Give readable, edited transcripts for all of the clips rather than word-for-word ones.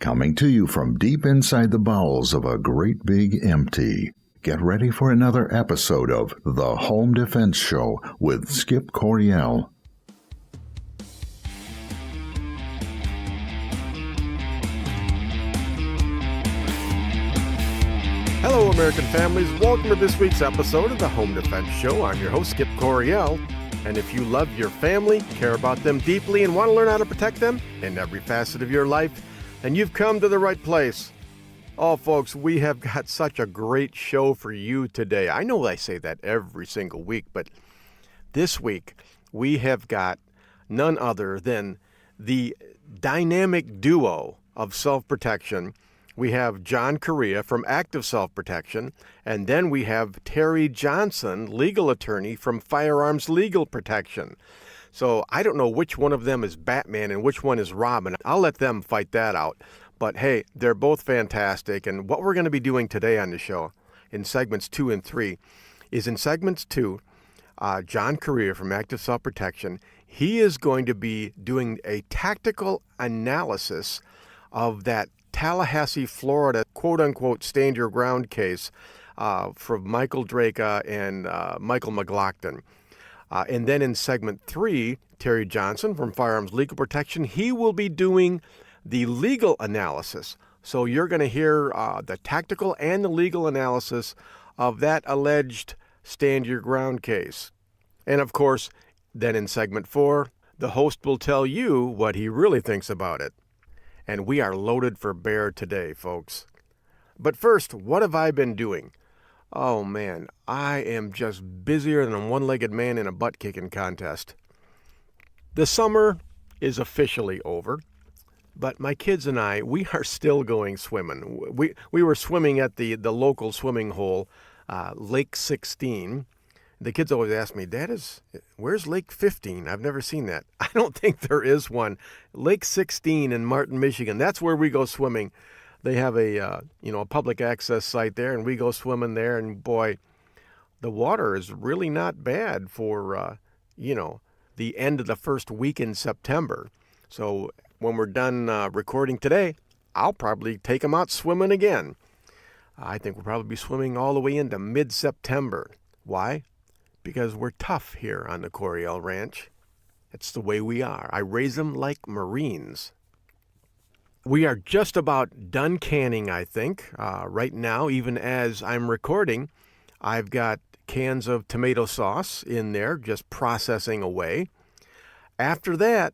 Coming to you from deep inside the bowels of a great big empty. Get ready for another episode of The Home Defense Show with Skip Corriea. Hello, American families. Welcome to this week's episode of The Home Defense Show. I'm your host, Skip Corriea. And if you love your family, care about them deeply, and want to learn how to protect them in every facet of your life, then you've come to the right place. Oh, folks, we have got such a great show for you today. I know I say that every single week, but this week we have got none other than the dynamic duo of self-protection. We have John Correia from Active Self-Protection, and then we have Terry Johnson, legal attorney from Firearms Legal Protection. So I don't know which one of them is Batman and which one is Robin. I'll let them fight that out. But hey, they're both fantastic. And what we're going to be doing today on the show in segments 2 and 3 is in segments 2, John Correia from Active Self-Protection, he is going to be doing a tactical analysis of that Tallahassee, Florida, quote-unquote, stand your ground case from Michael Drejka and Michael McGlockton. And then in segment 3, Terry Johnson from Firearms Legal Protection, he will be doing the legal analysis. So you're going to hear the tactical and the legal analysis of that alleged stand your ground case. And of course, then in segment 4, the host will tell you what he really thinks about it. And we are loaded for bear today, folks. But first, what have I been doing? Oh man, I am just busier than a one-legged man in a butt-kicking contest. The summer is officially over, but my kids and I, we are still going swimming. We were swimming at the local swimming hole, Lake 16. The kids always ask me, where's Lake 15? I've never seen that. I don't think there is one. Lake 16 in Martin, Michigan, that's where we go swimming. They have a public access site there, and we go swimming there. And boy, the water is really not bad for, the end of the first week in September. So when we're done recording today, I'll probably take them out swimming again. I think we'll probably be swimming all the way into mid-September. Why? Because we're tough here on the Correia Ranch. It's the way we are. I raise them like Marines. We are just about done canning, I think. Right now, even as I'm recording, I've got cans of tomato sauce in there, just processing away. After that,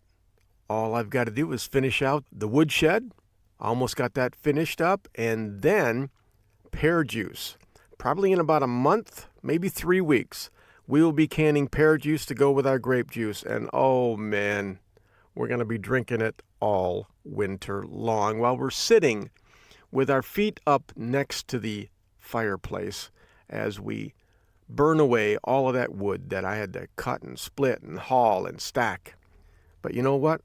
all I've got to do is finish out the woodshed. Almost got that finished up. And then pear juice. Probably in about a month, maybe 3 weeks, we will be canning pear juice to go with our grape juice. And oh man, we're going to be drinking it all winter long while we're sitting with our feet up next to the fireplace as we burn away all of that wood that I had to cut and split and haul and stack. But you know what?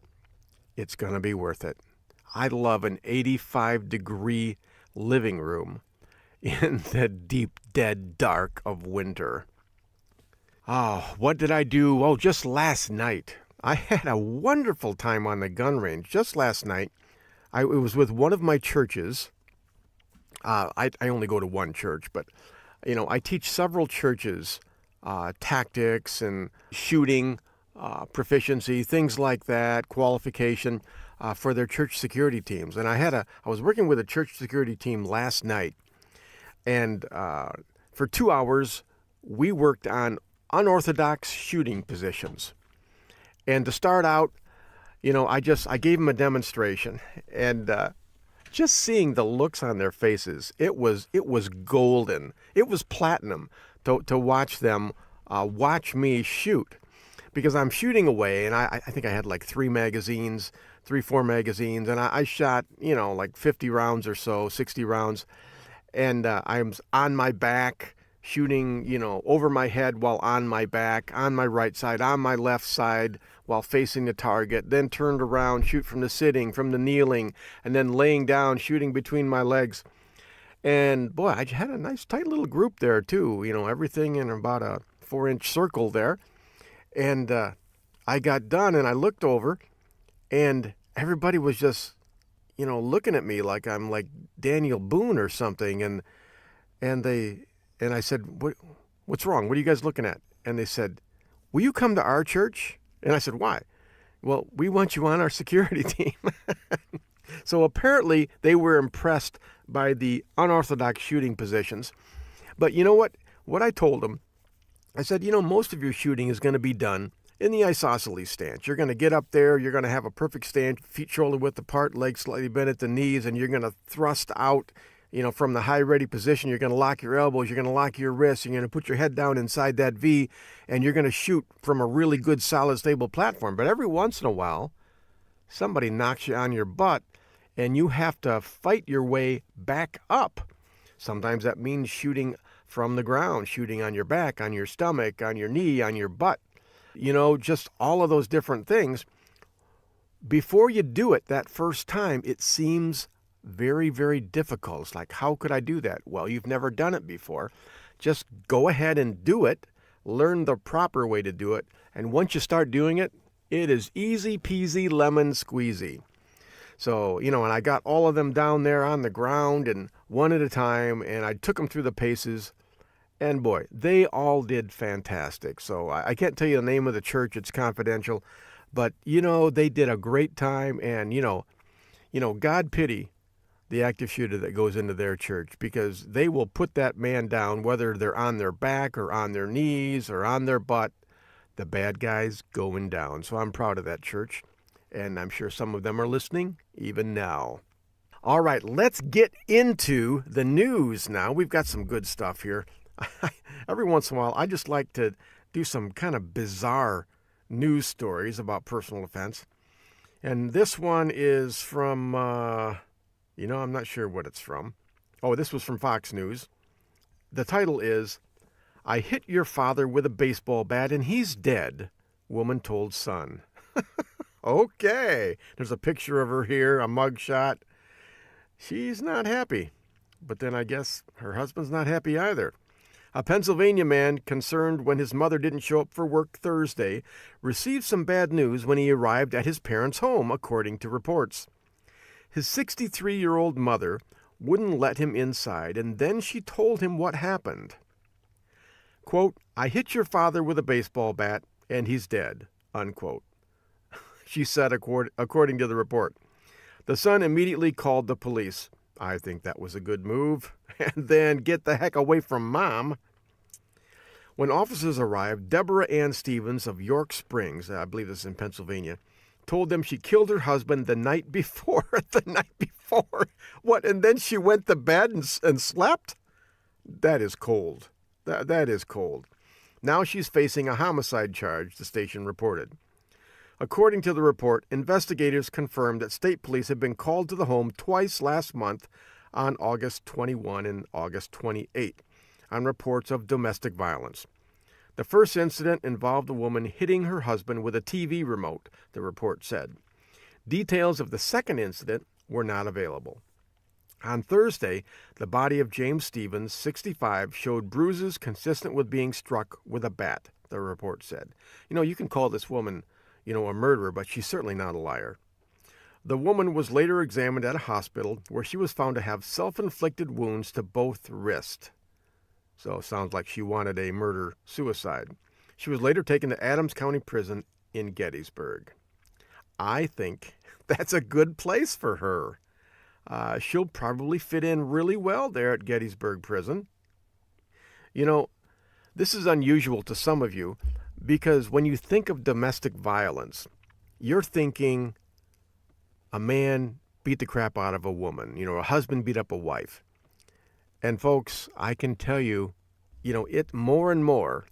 It's going to be worth it. I love an 85-degree living room in the deep, dead dark of winter. Oh, what did I do? Oh, just last night. I had a wonderful time on the gun range just last night. It was with one of my churches. I only go to one church, but, I teach several churches tactics and shooting, proficiency, things like that, qualification for their church security teams. And I was working with a church security team last night, and for 2 hours, we worked on unorthodox shooting positions. And to start out, I gave them a demonstration, and just seeing the looks on their faces, it was golden. It was platinum to watch them watch me shoot, because I'm shooting away, and I think I had like 4 magazines, and I shot, like 50 rounds or so, 60 rounds, and I'm on my back, shooting, over my head while on my back, on my right side, on my left side, while facing the target, then turned around, shoot from the sitting, from the kneeling, and then laying down, shooting between my legs. And boy, I had a nice tight little group there too, everything in about a 4-inch circle there. And I got done and I looked over and everybody was just, looking at me like I'm like Daniel Boone or something. And I said, what's wrong? What are you guys looking at? And they said, will you come to our church? And I said, why? Well, we want you on our security team. So apparently they were impressed by the unorthodox shooting positions. But you know what? What I told them, I said, most of your shooting is going to be done in the isosceles stance. You're going to get up there, you're going to have a perfect stance, feet shoulder width apart, legs slightly bent at the knees, and you're going to thrust out, from the high ready position. You're going to lock your elbows, you're going to lock your wrists, you're going to put your head down inside that V, and you're going to shoot from a really good, solid, stable platform. But every once in a while, somebody knocks you on your butt, and you have to fight your way back up. Sometimes that means shooting from the ground, shooting on your back, on your stomach, on your knee, on your butt. Just all of those different things. Before you do it that first time, it seems very, very difficult. It's like, how could I do that? Well, you've never done it before. Just go ahead and do it. Learn the proper way to do it. And once you start doing it, it is easy peasy lemon squeezy. So, and I got all of them down there on the ground and one at a time, and I took them through the paces. And boy, they all did fantastic. So I can't tell you the name of the church. It's confidential. But, they did a great time. And, God pity the active shooter that goes into their church, because they will put that man down, whether they're on their back or on their knees or on their butt. The bad guy's going down. So I'm proud of that church. And I'm sure some of them are listening even now. All right, let's get into the news now. We've got some good stuff here. Every once in a while, I just like to do some kind of bizarre news stories about personal defense. And this one is from, I'm not sure what it's from. Oh, this was from Fox News. The title is, I hit your father with a baseball bat and he's dead, woman told Son. Okay, there's a picture of her here, a mugshot. She's not happy. But then I guess her husband's not happy either. A Pennsylvania man concerned when his mother didn't show up for work Thursday received some bad news when he arrived at his parents' home, according to reports. His 63-year-old mother wouldn't let him inside, and then she told him what happened. Quote, I hit your father with a baseball bat, and he's dead, unquote. She said, according to the report. The son immediately called the police. I think that was a good move. And then get the heck away from Mom. When officers arrived, Deborah Ann Stevens of York Springs, I believe this is in Pennsylvania, told them she killed her husband the night before. What, and then she went to bed and slept? That is cold. That is cold. Now she's facing a homicide charge, the station reported. According to the report, investigators confirmed that state police had been called to the home twice last month on August 21 and August 28 on reports of domestic violence. The first incident involved a woman hitting her husband with a TV remote, the report said. Details of the second incident were not available. On Thursday, the body of James Stevens, 65, showed bruises consistent with being struck with a bat, the report said. You can call this woman a murderer, but she's certainly not a liar. The woman was later examined at a hospital where she was found to have self-inflicted wounds to both wrists. So it sounds like she wanted a murder-suicide. She was later taken to Adams County Prison in Gettysburg. I think that's a good place for her. She'll probably fit in really well there at Gettysburg Prison. This is unusual to some of you, because when you think of domestic violence, you're thinking a man beat the crap out of a woman, a husband beat up a wife. And folks, I can tell you, it more and more,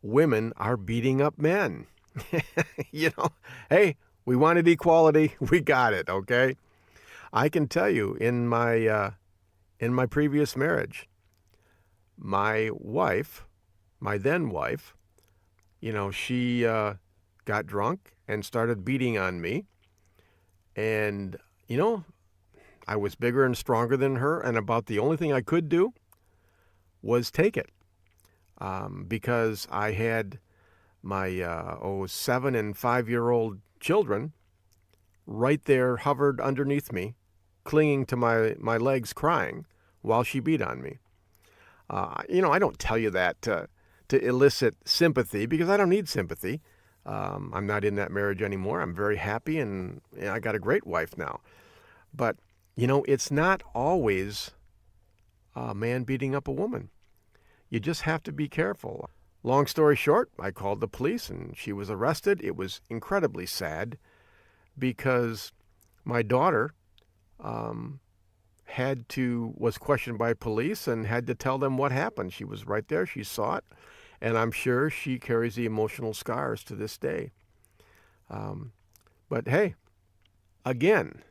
women are beating up men. Hey, we wanted equality, we got it, okay? I can tell you, in my previous marriage, my wife, my then wife, she got drunk and started beating on me. And, I was bigger and stronger than her, and about the only thing I could do was take it. Because I had my 7- and 5-year-old children right there, hovered underneath me, clinging to my legs crying while she beat on me. I don't tell you that to elicit sympathy, because I don't need sympathy. I'm not in that marriage anymore. I'm very happy, and I got a great wife now. But, it's not always a man beating up a woman. You just have to be careful. Long story short, I called the police, and she was arrested. It was incredibly sad because my daughter was questioned by police and had to tell them what happened. She was right there. She saw it. And I'm sure she carries the emotional scars to this day. But hey, again,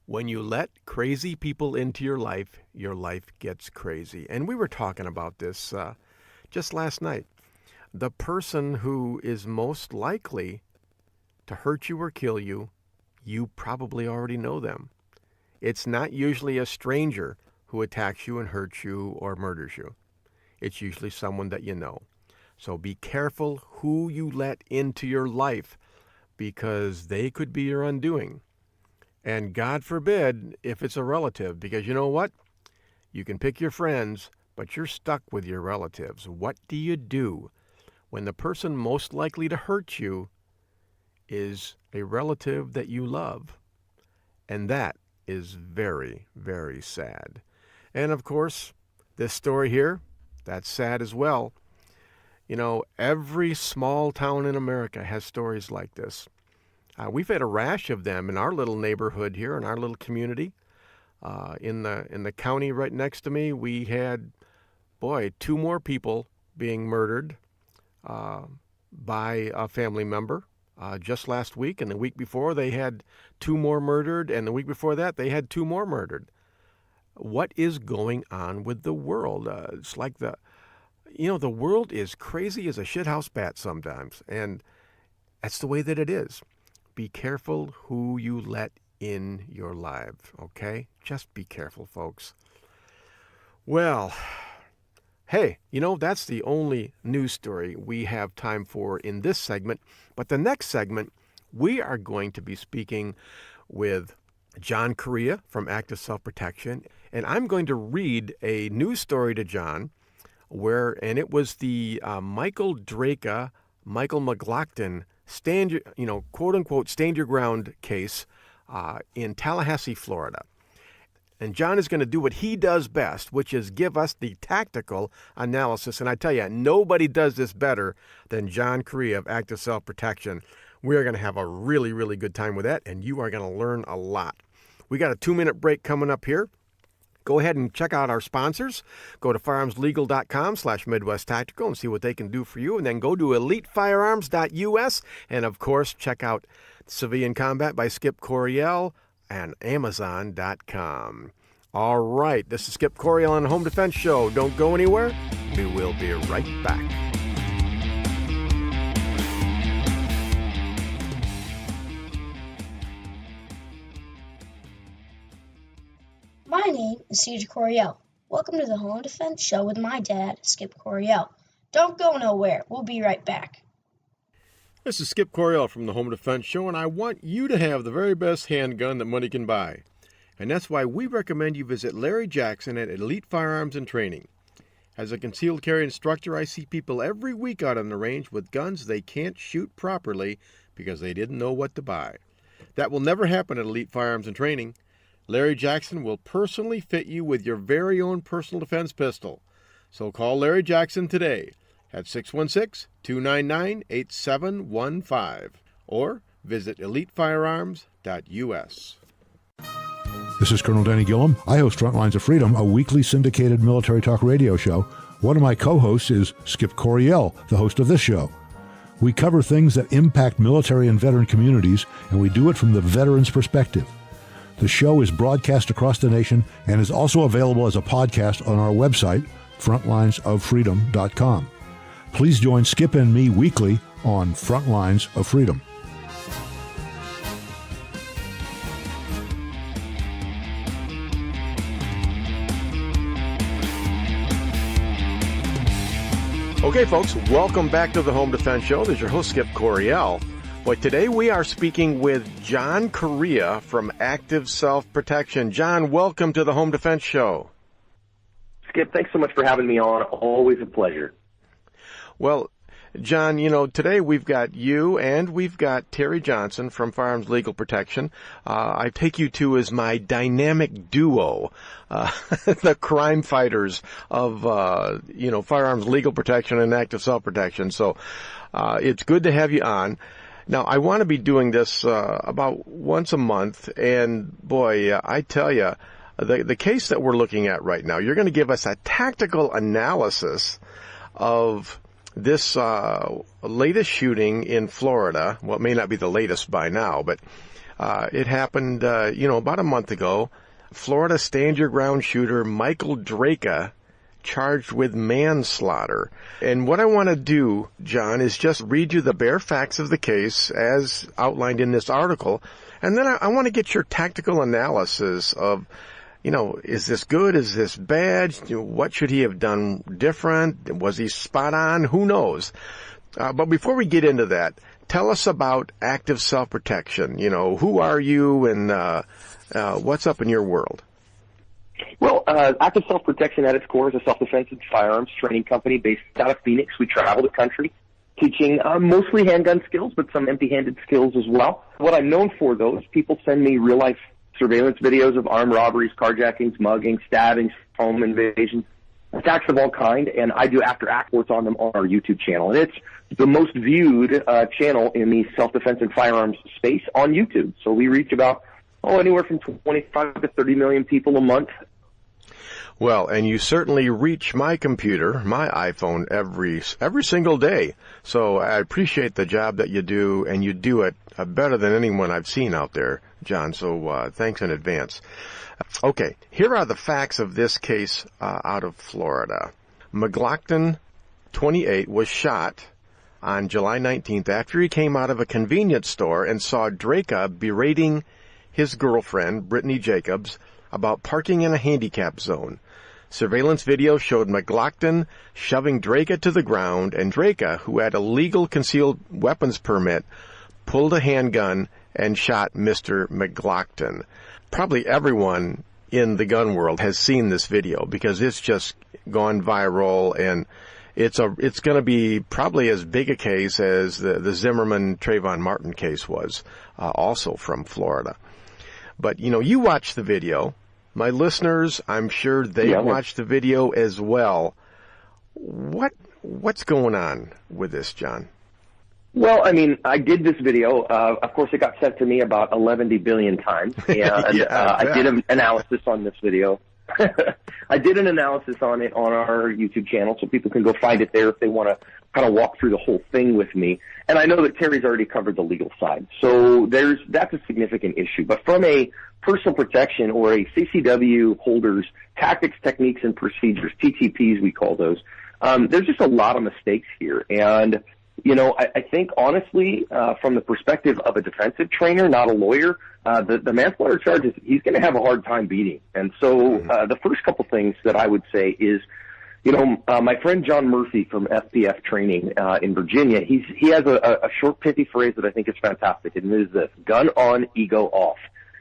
when you let crazy people into your life gets crazy. And we were talking about this just last night. The person who is most likely to hurt you or kill you, you probably already know them. It's not usually a stranger who attacks you and hurts you or murders you. It's usually someone that you know. So be careful who you let into your life, because they could be your undoing. And God forbid if it's a relative, because you know what? You can pick your friends, but you're stuck with your relatives. What do you do when the person most likely to hurt you is a relative that you love? And that is very, very sad. And of course, this story here, that's sad as well. Every small town in America has stories like this. We've had a rash of them in our little neighborhood here, in our little community. In the county right next to me, we had, 2 more people being murdered by a family member. Just last week, and the week before they had 2 more murdered, and the week before that they had 2 more murdered. What is going on with the world? It's like the world is crazy as a shithouse bat sometimes, and that's the way that it is. Be careful who you let in your life, okay? Just be careful, folks. Well, hey, that's the only news story we have time for in this segment. But the next segment, we are going to be speaking with John Correia from Active Self-Protection. And I'm going to read a news story to John and it was the Michael Drejka, Michael McGlockton quote unquote, stand your ground case in Tallahassee, Florida. And John is going to do what he does best, which is give us the tactical analysis. And I tell you, nobody does this better than John Correia of Active Self-Protection. We are going to have a really, really good time with that, and you are going to learn a lot. We got a 2-minute break coming up here. Go ahead and check out our sponsors. Go to firearmslegal.com/Midwest Tactical and see what they can do for you. And then go to elitefirearms.us. And, of course, check out Civilian Combat by Skip Corriea and Amazon.com. All right, this is Skip Corriea on the Home Defense Show. Don't go anywhere. We will be right back. My name is Skip Corriea. Welcome to the Home Defense Show with my dad, Skip Corriea. Don't go nowhere. We'll be right back. This is Skip Corriea from the Home Defense Show, and I want you to have the very best handgun that money can buy. And that's why we recommend you visit Larry Jackson at Elite Firearms and Training. As a concealed carry instructor, I see people every week out on the range with guns they can't shoot properly because they didn't know what to buy. That will never happen at Elite Firearms and Training. Larry Jackson will personally fit you with your very own personal defense pistol. So call Larry Jackson today at 616-299-8715 or visit elitefirearms.us. This is Colonel Denny Gillum. I host Frontlines of Freedom, a weekly syndicated military talk radio show. One of my co-hosts is Skip Corriea, the host of this show. We cover things that impact military and veteran communities, and we do it from the veteran's perspective. The show is broadcast across the nation and is also available as a podcast on our website, frontlinesoffreedom.com. Please join Skip and me weekly on Frontlines of Freedom. Okay, folks, welcome back to the Home Defense Show. This is your host, Skip Corriea. Well, today we are speaking with John Correia from Active Self-Protection. John, welcome to the Home Defense Show. Skip, thanks so much for having me on. Always a pleasure. Well, John, today we've got you and we've got Terry Johnson from Firearms Legal Protection. I take you two as my dynamic duo, the crime fighters of, Firearms Legal Protection and Active Self-Protection. So it's good to have you on. Now, I want to be doing this about once a month, and boy, I tell you, the case that we're looking at right now, you're going to give us a tactical analysis of this latest shooting in Florida. Well, it may not be the latest by now, but it happened, about a month ago. Florida stand-your-ground shooter Michael Drejka charged with manslaughter. And what I want to do, John, is just read you the bare facts of the case as outlined in this article. And then I want to get your tactical analysis of, is this good? Is this bad? What should he have done different? Was he spot on? Who knows? But before we get into that, tell us about Active Self-Protection. Who are you and what's up in your world? Well, Active Self-Protection at its core is a self-defense and firearms training company based out of Phoenix. We travel the country teaching mostly handgun skills, but some empty-handed skills as well. What I'm known for, though, is people send me real-life surveillance videos of armed robberies, carjackings, muggings, stabbings, home invasions, attacks of all kind, and I do after-act reports on them on our YouTube channel. And it's the most viewed channel in the self-defense and firearms space on YouTube. So we reach about anywhere from 25 to 30 million people a month. Well, and you certainly reach my computer, my iPhone, every single day. So I appreciate the job that you do, and you do it better than anyone I've seen out there, John. So thanks in advance. Okay, here are the facts of this case out of Florida. McGlockton, 28, was shot on July 19th after he came out of a convenience store and saw Drejka berating his girlfriend, Brittany Jacobs, about parking in a handicap zone. Surveillance video showed McGlockton shoving Drejka to the ground, and Drejka, who had a legal concealed weapons permit, pulled a handgun and shot Mr. McGlockton. Probably everyone in the gun world has seen this video because it's just gone viral, and it's going to be probably as big a case as the Zimmerman Trayvon Martin case was, also from Florida. But, you watched the video. My listeners, I'm sure they watched the video as well. What's going on with this, John? Well, I did this video. Of course, it got sent to me about 11 billion times. And I did an analysis on this video. I did an analysis on it on our YouTube channel, so people can go find it there if they want to kind of walk through the whole thing with me. And I know that Terry's already covered the legal side, so that's a significant issue. But from a personal protection or a CCW holder's tactics, techniques, and procedures, TTPs we call those, there's just a lot of mistakes here. And, I think honestly, from the perspective of a defensive trainer, not a lawyer, the manslaughter charges, he's going to have a hard time beating. And so the first couple things that I would say is, my friend John Murphy from FPF Training in Virginia, he has a short, pithy phrase that I think is fantastic, and it is this: gun on, ego off.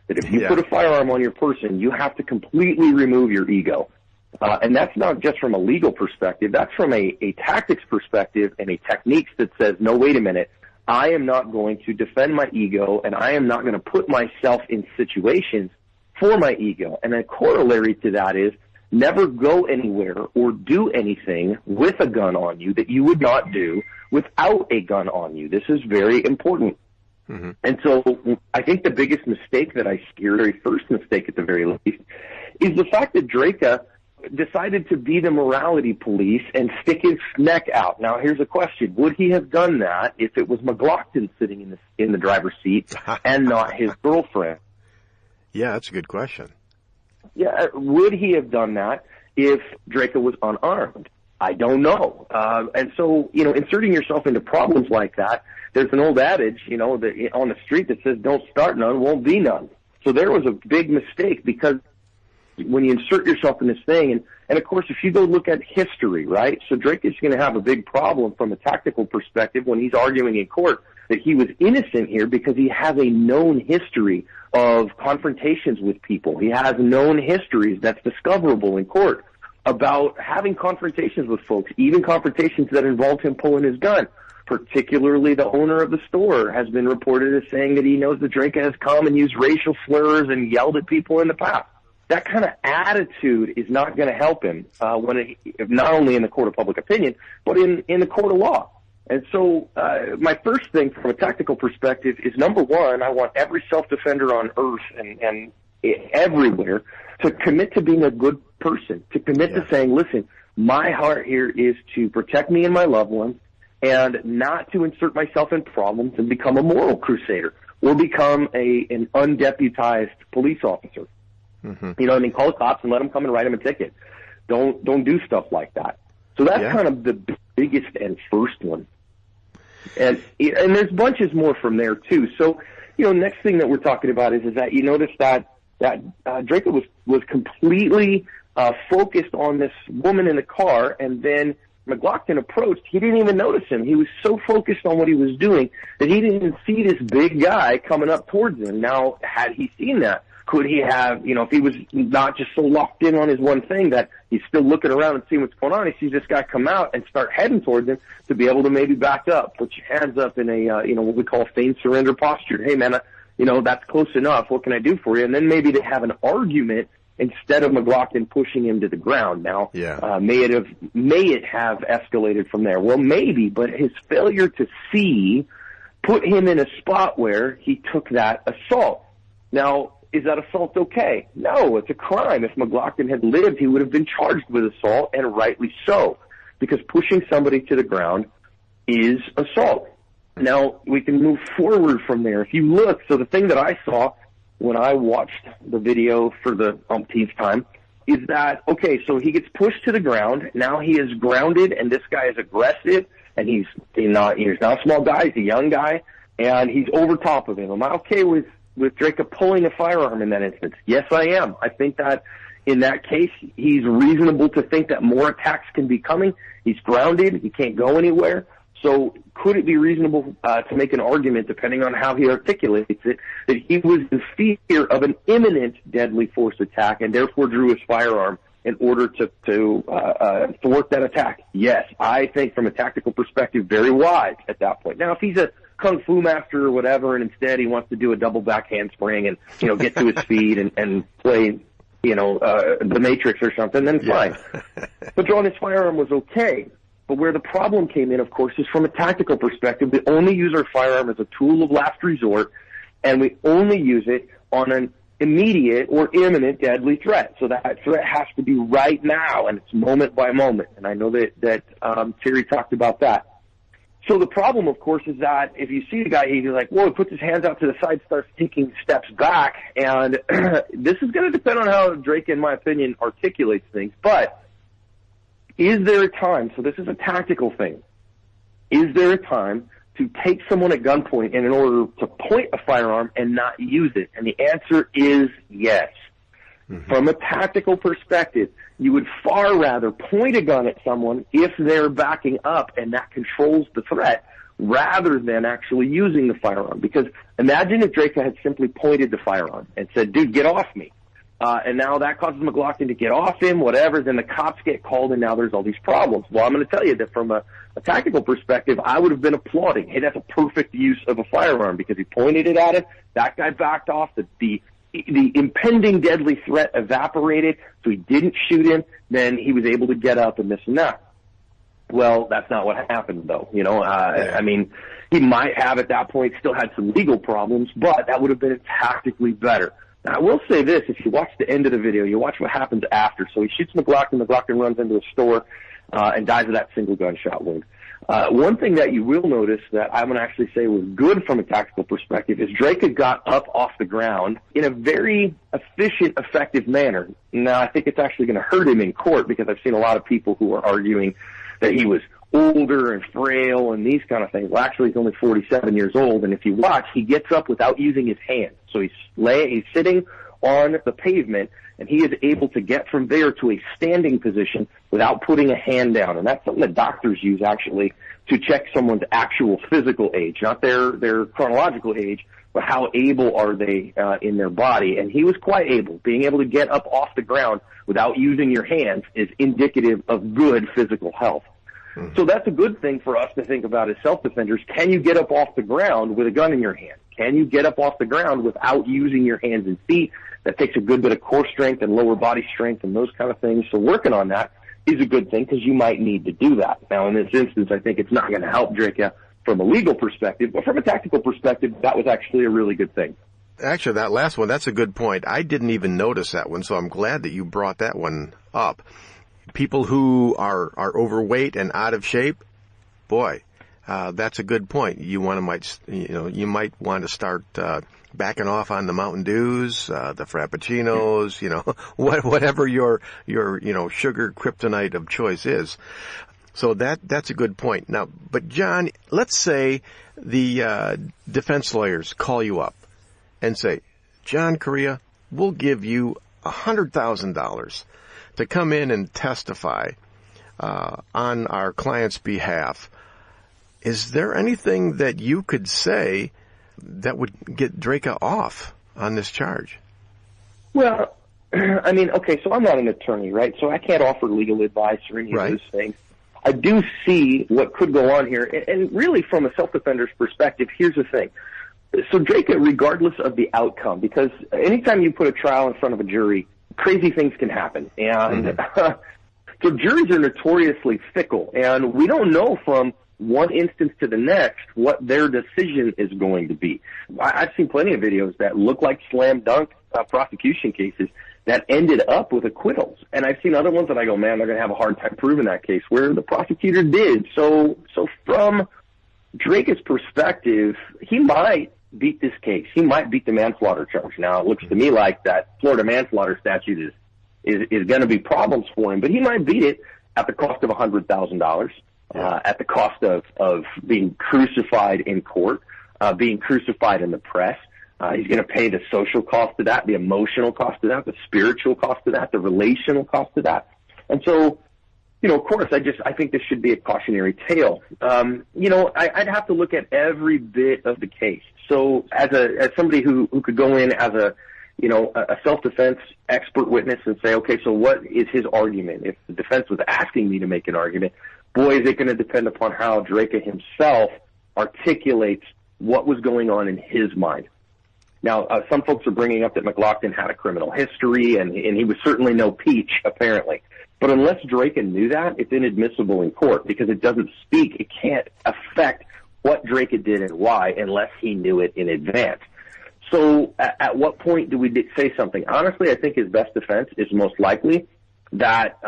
That if you put a firearm on your person, you have to completely remove your ego. And that's not just from a legal perspective. That's from a tactics perspective and a techniques that says, no, wait a minute, I am not going to defend my ego, and I am not going to put myself in situations for my ego. And a corollary to that is never go anywhere or do anything with a gun on you that you would not do without a gun on you. This is very important. Mm-hmm. And so I think the biggest mistake that I see, or the very first mistake at the very least, is the fact that Drejka decided to be the morality police and stick his neck out. Now, here's a question. Would he have done that if it was McGlockton sitting in the driver's seat and not his girlfriend? Yeah, that's a good question. Yeah, would he have done that if Drejka was unarmed? I don't know. And so, inserting yourself into problems like that, there's an old adage, on the street that says, don't start none, won't be none. So there was a big mistake, because when you insert yourself in this thing, and of course, if you go look at history, right? So Drejka is going to have a big problem from a tactical perspective when he's arguing in court. that he was innocent here because he has a known history of confrontations with people. He has known histories that's discoverable in court about having confrontations with folks, even confrontations that involved him pulling his gun. Particularly the owner of the store has been reported as saying that he knows that Drejka has come and used racial slurs and yelled at people in the past. That kind of attitude is not going to help him not only in the court of public opinion, but in the court of law. And so my first thing from a tactical perspective is, number one, I want every self-defender on earth and everywhere to commit to being a good person, to commit to saying, listen, my heart here is to protect me and my loved ones, and not to insert myself in problems and become a moral crusader or become an undeputized police officer. Mm-hmm. You know what I mean? Call the cops and let them come and write them a ticket. Don't do stuff like that. So that's kind of the biggest and first one. And there's bunches more from there too. So, next thing that we're talking about is that you notice that Drejka was completely focused on this woman in the car, and then McGlockton approached. He didn't even notice him. He was so focused on what he was doing that he didn't even see this big guy coming up towards him. Now, had he seen that, could he have, if he was not just so locked in on his one thing that he's still looking around and seeing what's going on, he sees this guy come out and start heading towards him, to be able to maybe back up, put your hands up in a, what we call feigned surrender posture. Hey, man, that's close enough. What can I do for you? And then maybe to have an argument instead of McGlockton pushing him to the ground. Now, may it have escalated from there? Well, maybe, but his failure to see put him in a spot where he took that assault. Now, is that assault okay? No, it's a crime. If McGlockton had lived, he would have been charged with assault, and rightly so, because pushing somebody to the ground is assault. Now, we can move forward from there. If you look, so the thing that I saw when I watched the video for the umpteenth time is that, okay, so he gets pushed to the ground. Now he is grounded, and this guy is aggressive, and he's not a small guy. He's a young guy, and he's over top of him. Am I okay with Drejka pulling a firearm in that instance? Yes, I am. I think that in that case, he's reasonable to think that more attacks can be coming. He's grounded. He can't go anywhere. So could it be reasonable to make an argument, depending on how he articulates it, that he was in fear of an imminent deadly force attack and therefore drew his firearm in order to thwart that attack? Yes, I think from a tactical perspective, very wise at that point. Now, if he's a kung fu master or whatever, and instead he wants to do a double back handspring and get to his feet and play the Matrix or something, then fine. But drawing his firearm was okay. But where the problem came in, of course, is from a tactical perspective. We only use our firearm as a tool of last resort, and we only use it on an immediate or imminent deadly threat. So that threat has to be right now, and it's moment by moment. And I know that Terry talked about that. So the problem, of course, is that if you see the guy, he's like, whoa, he puts his hands out to the side, starts taking steps back. And this is going to depend on how Drejka, in my opinion, articulates things. But is there a time, so this is a tactical thing, is there a time to take someone at gunpoint and in order to point a firearm and not use it? And the answer is yes. Mm-hmm. From a tactical perspective, you would far rather point a gun at someone if they're backing up and that controls the threat, rather than actually using the firearm. Because imagine if Drejka had simply pointed the firearm and said, dude, get off me. And now that causes McGlockton to get off him, whatever, then the cops get called, and now there's all these problems. Well, I'm going to tell you that from a tactical perspective, I would have been applauding. Hey, that's a perfect use of a firearm, because he pointed it at him, that guy backed off, the impending deadly threat evaporated, so he didn't shoot him, then he was able to get up and this and that. Well, that's not what happened, though. I mean, he might have at that point still had some legal problems, but that would have been tactically better. Now, I will say this, if you watch the end of the video, you watch what happens after. So he shoots McGlockton runs into a store and dies of that single gunshot wound. One thing that you will notice that I'm going to actually say was good from a tactical perspective is Drejka got up off the ground in a very efficient, effective manner. Now, I think it's actually going to hurt him in court, because I've seen a lot of people who are arguing that he was older and frail and these kind of things. Well, actually, he's only 47 years old, and if you watch, he gets up without using his hands. So he's sitting on the pavement, and he is able to get from there to a standing position without putting a hand down. And that's something that doctors use, actually, to check someone's actual physical age, not their chronological age, but how able are they in their body. And he was quite able. Being able to get up off the ground without using your hands is indicative of good physical health. So that's a good thing for us to think about as self-defenders. Can you get up off the ground with a gun in your hand? Can you get up off the ground without using your hands and feet? That takes a good bit of core strength and lower body strength and those kind of things. So working on that is a good thing because you might need to do that. Now, in this instance, I think it's not going to help Drejka from a legal perspective, but from a tactical perspective, that was actually a really good thing. Actually, that last one, that's a good point. I didn't even notice that one, so I'm glad that you brought that one up. People who are overweight and out of shape, boy, that's a good point. You might want to start backing off on the Mountain Dews, the Frappuccinos, whatever your sugar kryptonite of choice is. So that's a good point. Now, but John, let's say the defense lawyers call you up and say, John Correia, we'll give you $100,000 to come in and testify on our client's behalf. Is there anything that you could say that would get Drejka off on this charge? Well, I mean, okay, so I'm not an attorney, right? So I can't offer legal advice or any of those things. I do see what could go on here, and really from a self-defender's perspective, here's the thing. So Drejka, regardless of the outcome, because anytime you put a trial in front of a jury, crazy things can happen. And so juries are notoriously fickle, and we don't know from one instance to the next what their decision is going to be. I've seen plenty of videos that look like slam dunk prosecution cases that ended up with acquittals. And I've seen other ones that I go, man, they're going to have a hard time proving that case, where the prosecutor did. So from Drejka's perspective, he might beat this case. He might beat the manslaughter charge. Now, it looks to me like that Florida manslaughter statute is going to be problems for him, but he might beat it at the cost of $100,000, at the cost of being crucified in court, being crucified in the press. He's going to pay the social cost of that, the emotional cost of that, the spiritual cost of that, the relational cost of that. And so, of course, I think this should be a cautionary tale. I'd have to look at every bit of the case. So as somebody who could go in as a self-defense expert witness and say, okay, so what is his argument? If the defense was asking me to make an argument, boy, is it going to depend upon how Drejka himself articulates what was going on in his mind. Now, some folks are bringing up that McGlockton had a criminal history, and he was certainly no peach, apparently. But unless Drejka knew that, it's inadmissible in court because it doesn't speak. It can't affect what Drejka did and why unless he knew it in advance. So at what point do we say something? Honestly, I think his best defense is most likely that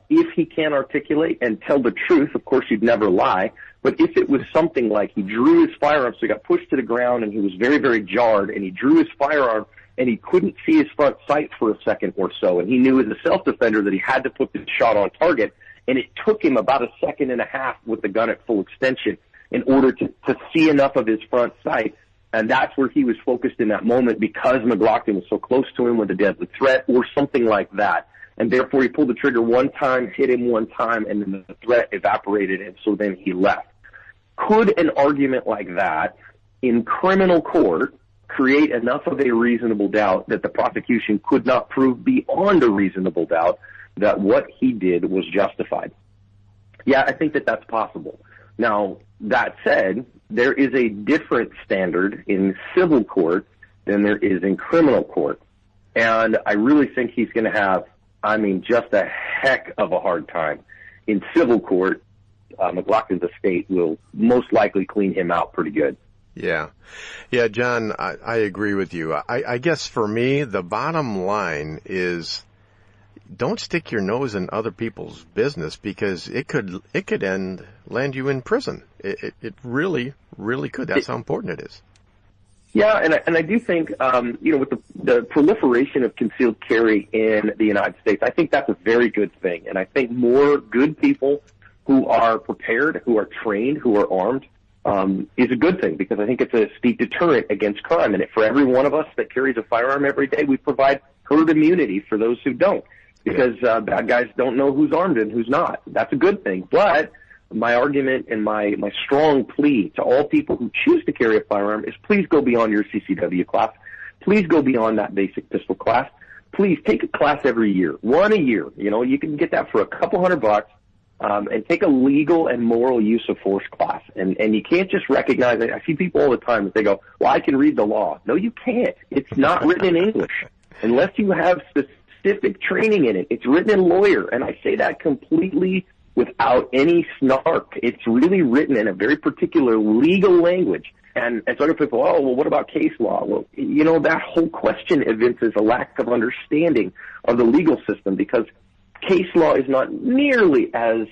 if he can articulate and tell the truth, of course he'd never lie, but if it was something like he drew his firearm, so he got pushed to the ground and he was very, very jarred, and he drew his firearm and he couldn't see his front sight for a second or so, and he knew as a self-defender that he had to put the shot on target, and it took him about a second and a half with the gun at full extension in order to see enough of his front sight. And that's where he was focused in that moment because McGlockton was so close to him with a deadly threat or something like that. And therefore he pulled the trigger one time, hit him one time, and then the threat evaporated, and so then he left. Could an argument like that in criminal court create enough of a reasonable doubt that the prosecution could not prove beyond a reasonable doubt that what he did was justified? Yeah, I think that that's possible. Now, that said, there is a different standard in civil court than there is in criminal court. And I really think he's going to have, just a heck of a hard time. In civil court, McGlockton's estate will most likely clean him out pretty good. Yeah, John, I agree with you. I guess for me, the bottom line is don't stick your nose in other people's business because it could land you in prison. It really, really could. That's how important it is. Yeah, and I do think, with the proliferation of concealed carry in the United States, I think that's a very good thing. And I think more good people who are prepared, who are trained, who are armed, is a good thing, because I think it's a steep deterrent against crime. And for every one of us that carries a firearm every day, we provide herd immunity for those who don't, because bad guys don't know who's armed and who's not. That's a good thing. But my argument and my strong plea to all people who choose to carry a firearm is, please go beyond your CCW class. Please go beyond that basic pistol class. Please take a class every year, one a year. You know, you can get that for a couple $100, and take a legal and moral use of force class. And you can't just recognize it. I see people all the time that they go, well, I can read the law. No, you can't. It's not written in English unless you have specific training in it. It's written in lawyer, and I say that completely without any snark. It's really written in a very particular legal language. And so other people, oh, well, what about case law? Well, you know, that whole question evinces a lack of understanding of the legal system, because case law is not nearly as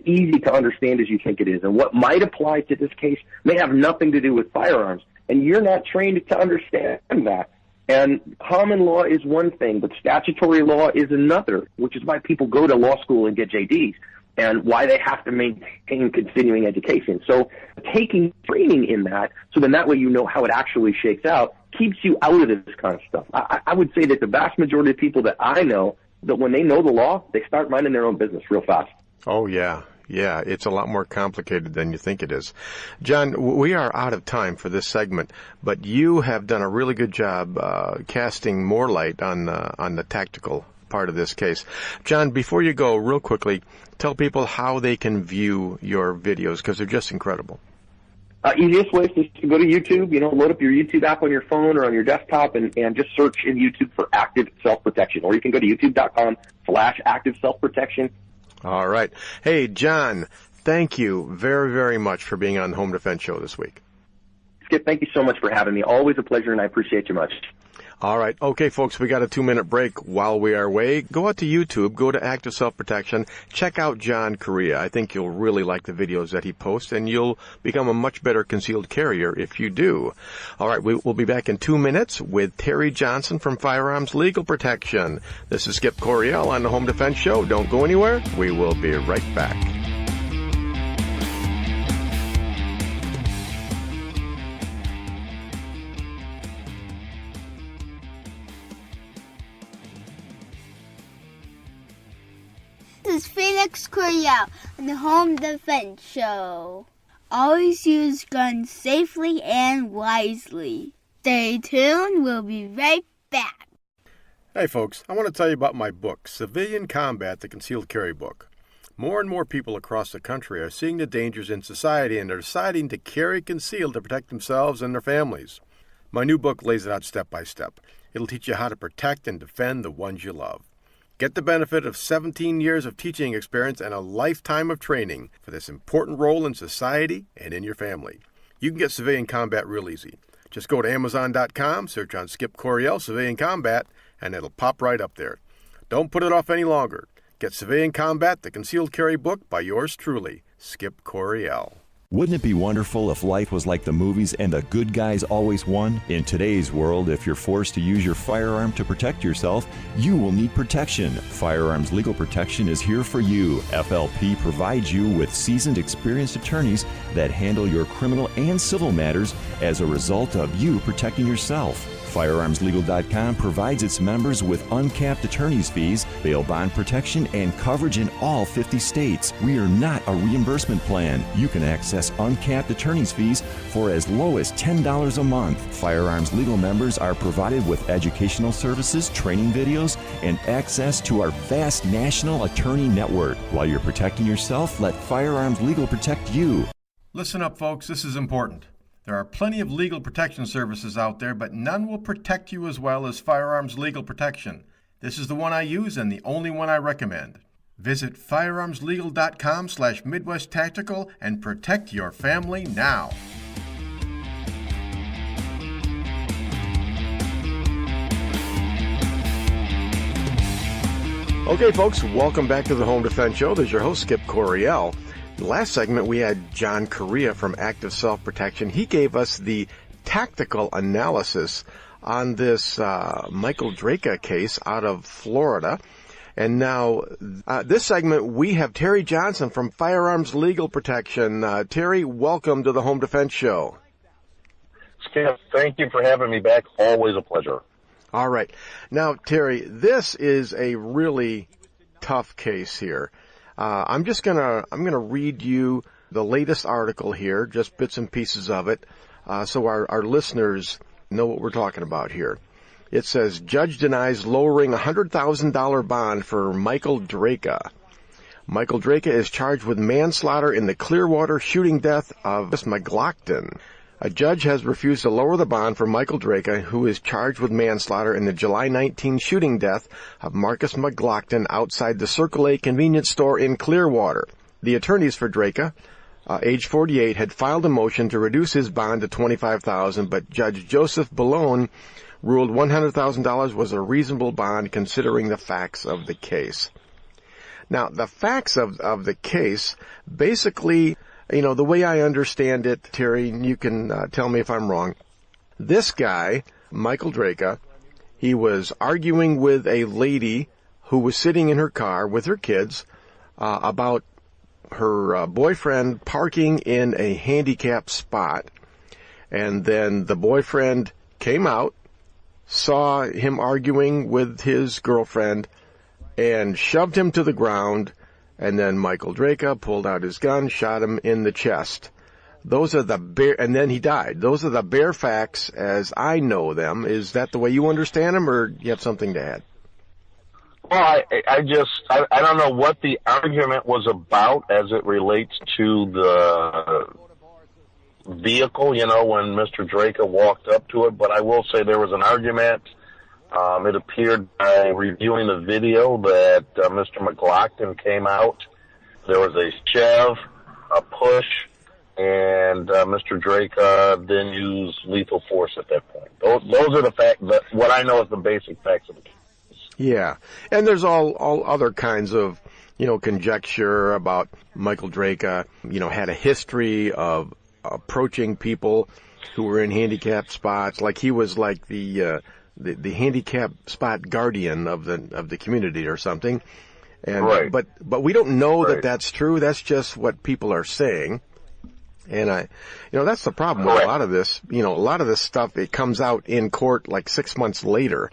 easy to understand as you think it is. And what might apply to this case may have nothing to do with firearms. And you're not trained to understand that. And common law is one thing, but statutory law is another, which is why people go to law school and get JDs, and why they have to maintain continuing education. So taking training in that, so then that way you know how it actually shakes out, keeps you out of this kind of stuff. I would say that the vast majority of people that I know, that when they know the law, they start minding their own business real fast. Oh, yeah. Yeah, it's a lot more complicated than you think it is. John, we are out of time for this segment, but you have done a really good job casting more light on the tactical part of this case. John, before you go, real quickly, tell people how they can view your videos, because they're just incredible. Easiest way is to go to YouTube, load up your YouTube app on your phone or on your desktop and just search in YouTube for Active Self-Protection. Or you can go to youtube.com/Active Self-Protection. All right. Hey, John, thank you very, very much for being on the Home Defense Show this week. Skip, thank you so much for having me. Always a pleasure, and I appreciate you much. All right. Okay, folks, we got a 2-minute break while we are away. Go out to YouTube, go to Active Self-Protection, check out John Correia. I think you'll really like the videos that he posts, and you'll become a much better concealed carrier if you do. All right, we'll be back in 2 minutes with Terry Johnson from Firearms Legal Protection. This is Skip Correia on the Home Defense Show. Don't go anywhere. We will be right back. This is Felix Corriea on the Home Defense Show. Always use guns safely and wisely. Stay tuned. We'll be right back. Hey, folks, I want to tell you about my book, Civilian Combat, the Concealed Carry Book. More and more people across the country are seeing the dangers in society and are deciding to carry concealed to protect themselves and their families. My new book lays it out step by step. It'll teach you how to protect and defend the ones you love. Get the benefit of 17 years of teaching experience and a lifetime of training for this important role in society and in your family. You can get Civilian Combat real easy. Just go to Amazon.com, search on Skip Correia Civilian Combat, and it'll pop right up there. Don't put it off any longer. Get Civilian Combat, the Concealed Carry Book by yours truly, Skip Correia. Wouldn't it be wonderful if life was like the movies and the good guys always won? In today's world, if you're forced to use your firearm to protect yourself, you will need protection. Firearms Legal Protection is here for you. FLP provides you with seasoned, experienced attorneys that handle your criminal and civil matters as a result of you protecting yourself. FirearmsLegal.com provides its members with uncapped attorney's fees, bail bond protection, and coverage in all 50 states. We are not a reimbursement plan. You can access uncapped attorney's fees for as low as $10 a month. Firearms Legal members are provided with educational services, training videos, and access to our vast national attorney network. While you're protecting yourself, let Firearms Legal protect you. Listen up, folks. This is important. There are plenty of legal protection services out there, but none will protect you as well as Firearms Legal Protection. This is the one I use and the only one I recommend. Visit firearmslegal.com/Midwest Tactical and protect your family now. Okay, folks, welcome back to the Home Defense Show. There's your host, Skip Correia. In the last segment, we had John Correia from Active Self-Protection. He gave us the tactical analysis on this Michael Drejka case out of Florida. And now, this segment, we have Terry Johnson from Firearms Legal Protection. Terry, welcome to the Home Defense Show. Skip, thank you for having me back. Always a pleasure. All right. Now, Terry, this is a really tough case here. I'm gonna read you the latest article here, just bits and pieces of it, so our listeners know what we're talking about here. It says, judge denies lowering $100,000 bond for Michael Drejka. Michael Drejka is charged with manslaughter in the Clearwater shooting death of McGlockton. A judge has refused to lower the bond for Michael Drejka, who is charged with manslaughter in the July 19 shooting death of Marcus McGlockton outside the Circle A convenience store in Clearwater. The attorneys for Drejka, age 48, had filed a motion to reduce his bond to $25,000, but Judge Joseph Ballone ruled $100,000 was a reasonable bond considering the facts of the case. Now, the facts of the case, basically, the way I understand it, Terry, you can tell me if I'm wrong. This guy, Michael Drejka, he was arguing with a lady who was sitting in her car with her kids about her boyfriend parking in a handicapped spot. And then the boyfriend came out, saw him arguing with his girlfriend, and shoved him to the ground, and then Michael Drejka pulled out his gun, shot him in the chest. Those are and then he died. Those are the bare facts as I know them. Is that the way you understand them, or do you have something to add? Well, I don't know what the argument was about as it relates to the vehicle, when Mr. Drejka walked up to it, but I will say there was an argument. It appeared by reviewing the video that Mr. McGlockton came out. There was a shove, a push, and Mr. Drejka then used lethal force at that point. Those are the facts. What I know is the basic facts of the case. Yeah, and there's all other kinds of, conjecture about Michael Drejka, had a history of approaching people who were in handicapped spots, like he was like the handicapped spot guardian of the community or something. And right. But we don't know right. that that's true. That's just what people are saying. And that's the problem with a lot of this. A lot of this stuff, it comes out in court like 6 months later.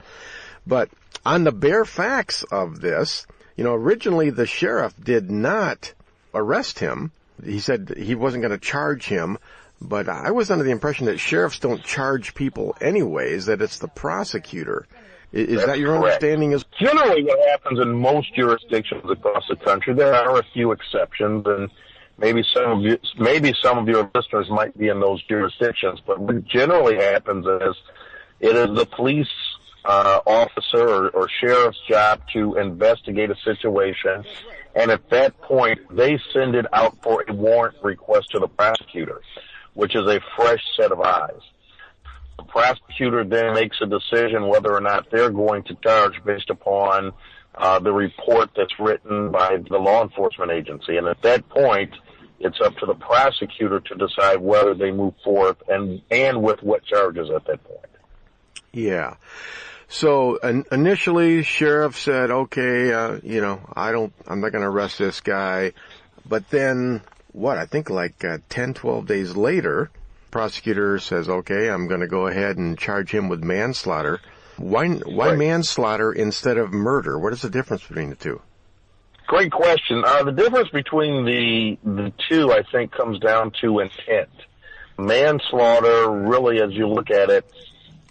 But on the bare facts of this, originally the sheriff did not arrest him. He said he wasn't going to charge him, but I was under the impression that sheriffs don't charge people anyways, that it's the prosecutor. Is that your correct. understanding? Generally what happens in most jurisdictions across the country, there are a few exceptions, and maybe some of your listeners might be in those jurisdictions, but what generally happens is it is the police officer or sheriff's job to investigate a situation, and at that point they send it out for a warrant request to the prosecutor, which is a fresh set of eyes. The prosecutor then makes a decision whether or not they're going to charge based upon the report that's written by the law enforcement agency, and at that point it's up to the prosecutor to decide whether they move forth and with what charges at that point. Yeah. So initially, sheriff said, "Okay, I'm not going to arrest this guy." But then, I think like 10, 12 days later, prosecutor says, "Okay, I'm going to go ahead and charge him with manslaughter." Why right. manslaughter instead of murder? What is the difference between the two? Great question. The difference between the two, I think, comes down to intent. Manslaughter, really, as you look at it,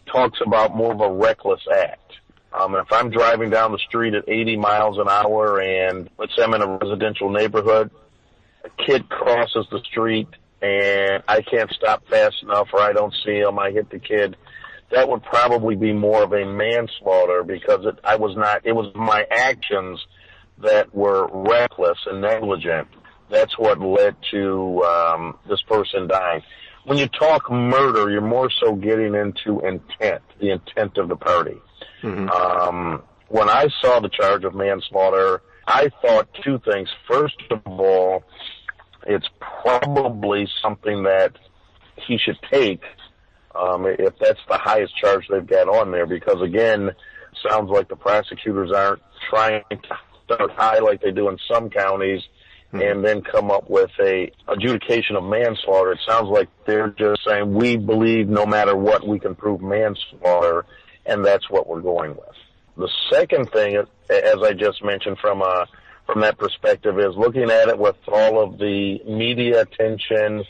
talks about more of a reckless act. If I'm driving down the street at 80 miles an hour and let's say I'm in a residential neighborhood, a kid crosses the street and I can't stop fast enough or I don't see him, I hit the kid, that would probably be more of a manslaughter because it was my actions that were reckless and negligent. That's what led to this person dying. When you talk murder, you're more so getting into intent, the intent of the party. Mm-hmm. When I saw the charge of manslaughter, I thought two things. First of all, it's probably something that he should take if that's the highest charge they've got on there, because again, Sounds like the prosecutors aren't trying to start high like they do in some counties and then come up with a adjudication of manslaughter. It sounds like they're just saying, we believe no matter what, we can prove manslaughter, and that's what we're going with. The second thing, as I just mentioned from that perspective, is looking at it with all of the media attention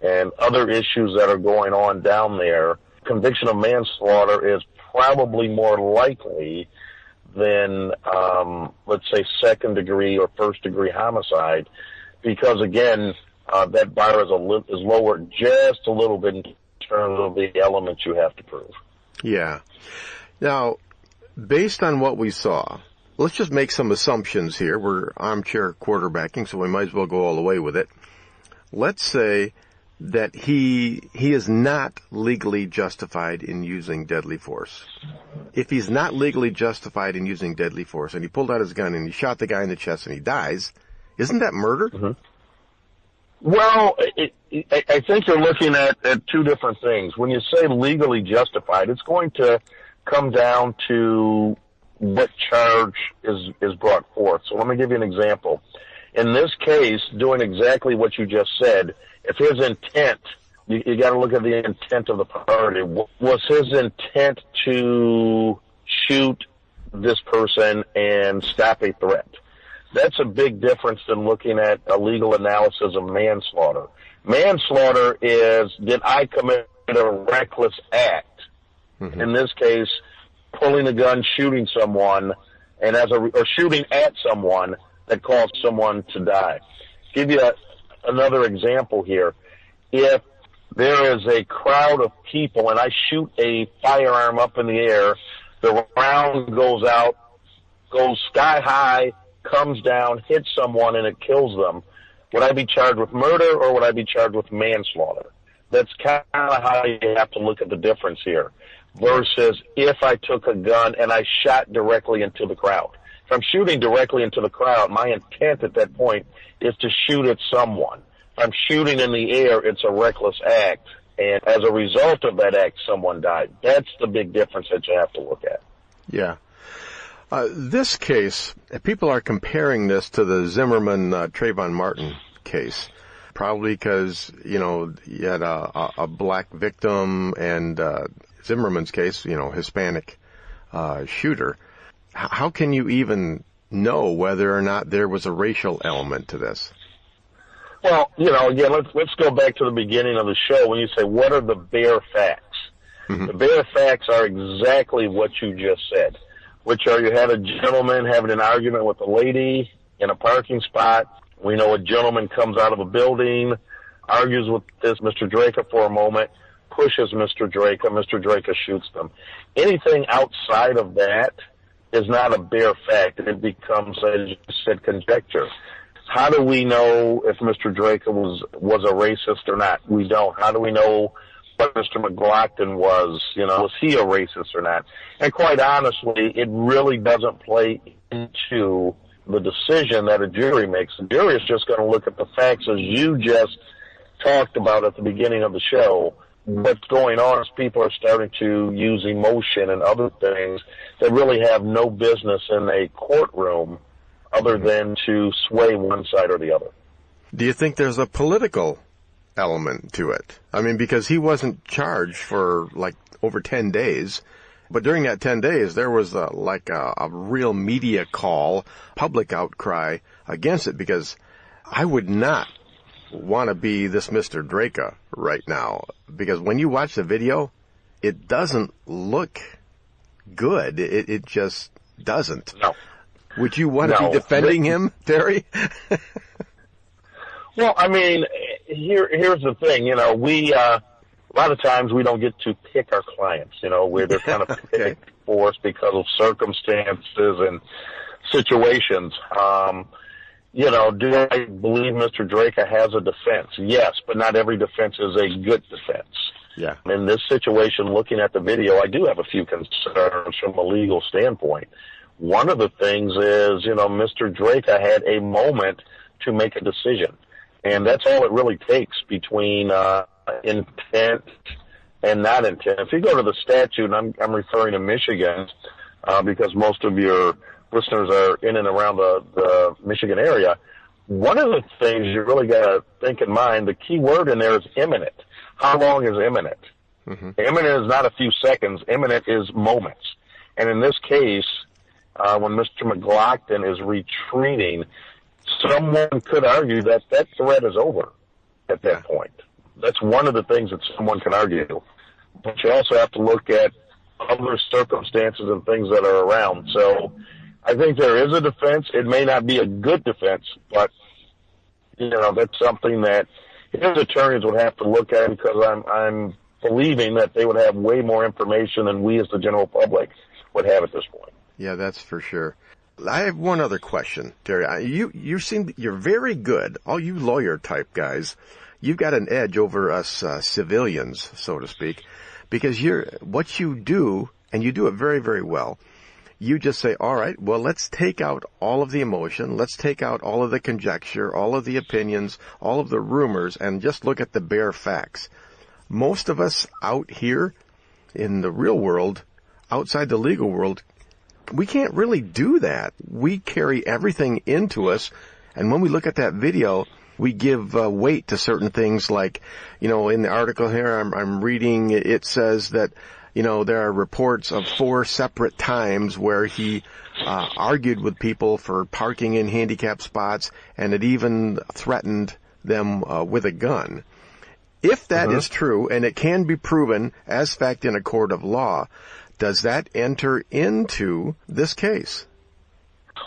and other issues that are going on down there. Conviction of manslaughter is probably more likely than, let's say, second-degree or first-degree homicide, because, again, that bar is lowered just a little bit in terms of the elements you have to prove. Yeah. Now, based on what we saw, let's just make some assumptions here. We're armchair quarterbacking, so we might as well go all the way with it. Let's say that he is not legally justified in using deadly force. If he's not legally justified in using deadly force, and he pulled out his gun and he shot the guy in the chest and he dies, isn't that murder? Mm-hmm. Well, I think you're looking at two different things. When you say legally justified, it's going to come down to what charge is brought forth. So let me give you an example. In this case, doing exactly what you just said, if his intent, you got to look at the intent of the party. Was his intent to shoot this person and stop a threat? That's a big difference than looking at a legal analysis of manslaughter. Manslaughter is, did I commit a reckless act? Mm-hmm. In this case, pulling a gun, shooting someone, and or shooting at someone that caused someone to die. Give you another example here. If there is a crowd of people and I shoot a firearm up in the air, the round goes out, goes sky high, comes down, hits someone, and it kills them, would I be charged with murder or would I be charged with manslaughter? That's kind of how you have to look at the difference here. Versus if I took a gun and I shot directly into the crowd. If I'm shooting directly into the crowd, my intent at that point is to shoot at someone. If I'm shooting in the air, it's a reckless act. And as a result of that act, someone died. That's the big difference that you have to look at. Yeah. This case, people are comparing this to the Zimmerman Trayvon Martin case, probably because, you had a black victim and Zimmerman's case, Hispanic shooter. How can you even know whether or not there was a racial element to this? Well, again, let's go back to the beginning of the show when you say, what are the bare facts? Mm-hmm. The bare facts are exactly what you just said, which are you had a gentleman having an argument with a lady in a parking spot. We know a gentleman comes out of a building, argues with this Mr. Drejka for a moment, pushes Mr. Drejka. Mr. Drejka shoots them. Anything outside of that is not a bare fact. It becomes, as you said, conjecture. How do we know if Mr. Drejka was a racist or not? We don't. How do we know what Mr. McGlockton was? Was he a racist or not? And quite honestly, it really doesn't play into the decision that a jury makes. The jury is just going to look at the facts as you just talked about at the beginning of the show. What's going on is people are starting to use emotion and other things that really have no business in a courtroom other than to sway one side or the other. Do you think there's a political element to it? I mean, because he wasn't charged for over 10 days, but during that 10 days there was a real media call, public outcry against it, because I would not want to be this Mr. Drejka right now, because when you watch the video, it doesn't look good. It just doesn't. No. Would you want to be defending him, Terry? Well, I mean, here's the thing. We a lot of times we don't get to pick our clients. Where they're kind of picked for us because of circumstances and situations. Do I believe Mr. Drejka has a defense? Yes, but not every defense is a good defense. Yeah. In this situation, looking at the video, I do have a few concerns from a legal standpoint. One of the things is, Mr. Drejka had a moment to make a decision. And that's all it really takes between intent and not intent. If you go to the statute, and I'm referring to Michigan, because most of your listeners are in and around the Michigan area. One of the things you really got to think in mind, the key word in there is imminent. How long is imminent? Mm-hmm. Imminent is not a few seconds. Imminent is moments. And in this case, when Mr. McGlockton is retreating, someone could argue that that threat is over at that point. That's one of the things that someone can argue. But you also have to look at other circumstances and things that are around. So I think there is a defense. It may not be a good defense, but, that's something that his attorneys would have to look at, because I'm believing that they would have way more information than we as the general public would have at this point. Yeah, that's for sure. I have one other question, Terry. You're very good. All you lawyer type guys, you've got an edge over us civilians, so to speak, because what you do, and you do it very, very well. You just say, all right, well, let's take out all of the emotion. Let's take out all of the conjecture, all of the opinions, all of the rumors, and just look at the bare facts. Most of us out here in the real world, outside the legal world, we can't really do that. We carry everything into us, and when we look at that video, we give weight to certain things like, in the article here I'm reading, it says that, there are reports of 4 separate times where he argued with people for parking in handicapped spots, and it even threatened them with a gun. If that is true, and it can be proven as fact in a court of law, does that enter into this case?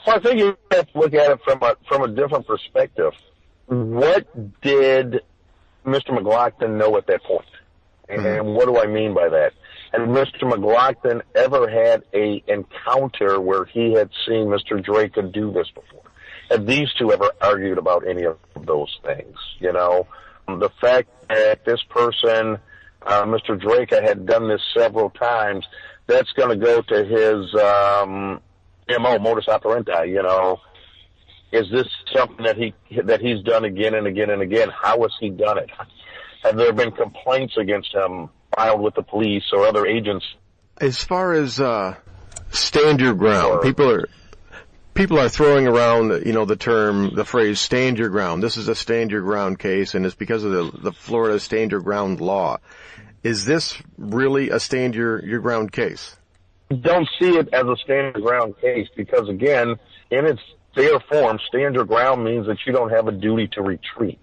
Well, I think you have to look at it from a different perspective. What did Mr. McGlockton know at that point? And what do I mean by that? Had Mr. McGlockton ever had a encounter where he had seen Mr. Drejka do this before? Had these two ever argued about any of those things? The fact that this person, Mr. Drejka, had done this several times, that's going to go to his MO, modus operandi. Is this something that he's done again and again and again? How has he done it? Have there been complaints against him filed with the police or other agents? As far as stand your ground, people are throwing around, the phrase stand your ground. This is a stand your ground case, and it's because of the Florida stand your ground law. Is this really a stand your ground case? Don't see it as a stand your ground case because, again, in its fair form, stand your ground means that you don't have a duty to retreat.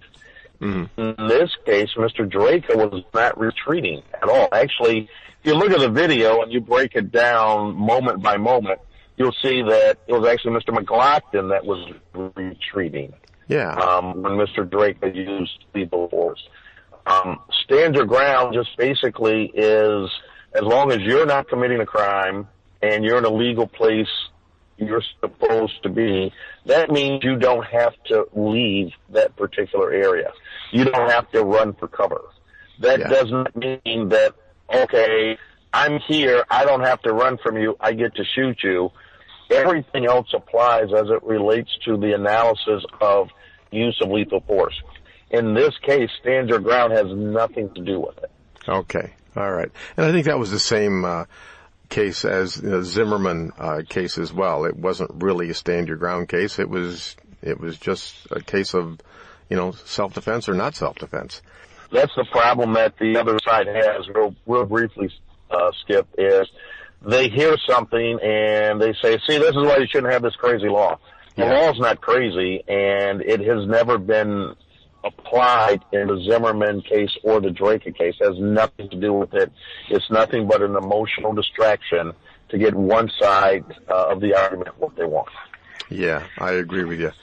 Mm-hmm. In this case, Mr. Drejka was not retreating at all. Actually, if you look at the video and you break it down moment by moment, you'll see that it was actually Mr. McGlockton that was retreating. Yeah. When Mr. Drejka used lethal force. Stand your ground just basically is, as long as you're not committing a crime and you're in a legal place you're supposed to be, that means you don't have to leave that particular area. You don't have to run for cover. That doesn't mean that, okay, I'm here, I don't have to run from you, I get to shoot you. Everything else applies as it relates to the analysis of use of lethal force. In this case, stand your ground has nothing to do with it. Okay, all right. And I think that was the same case as the Zimmerman case as well. It wasn't really a stand your ground case. It was just a case of, self-defense or not self-defense. That's the problem that the other side has, real briefly, Skip, is they hear something and they say, see, this is why you shouldn't have this crazy law. The law's not crazy, and it has never been applied in the Zimmerman case or the Drejka case. It has nothing to do with it. It's nothing but an emotional distraction to get one side of the argument what they want. Yeah, I agree with you.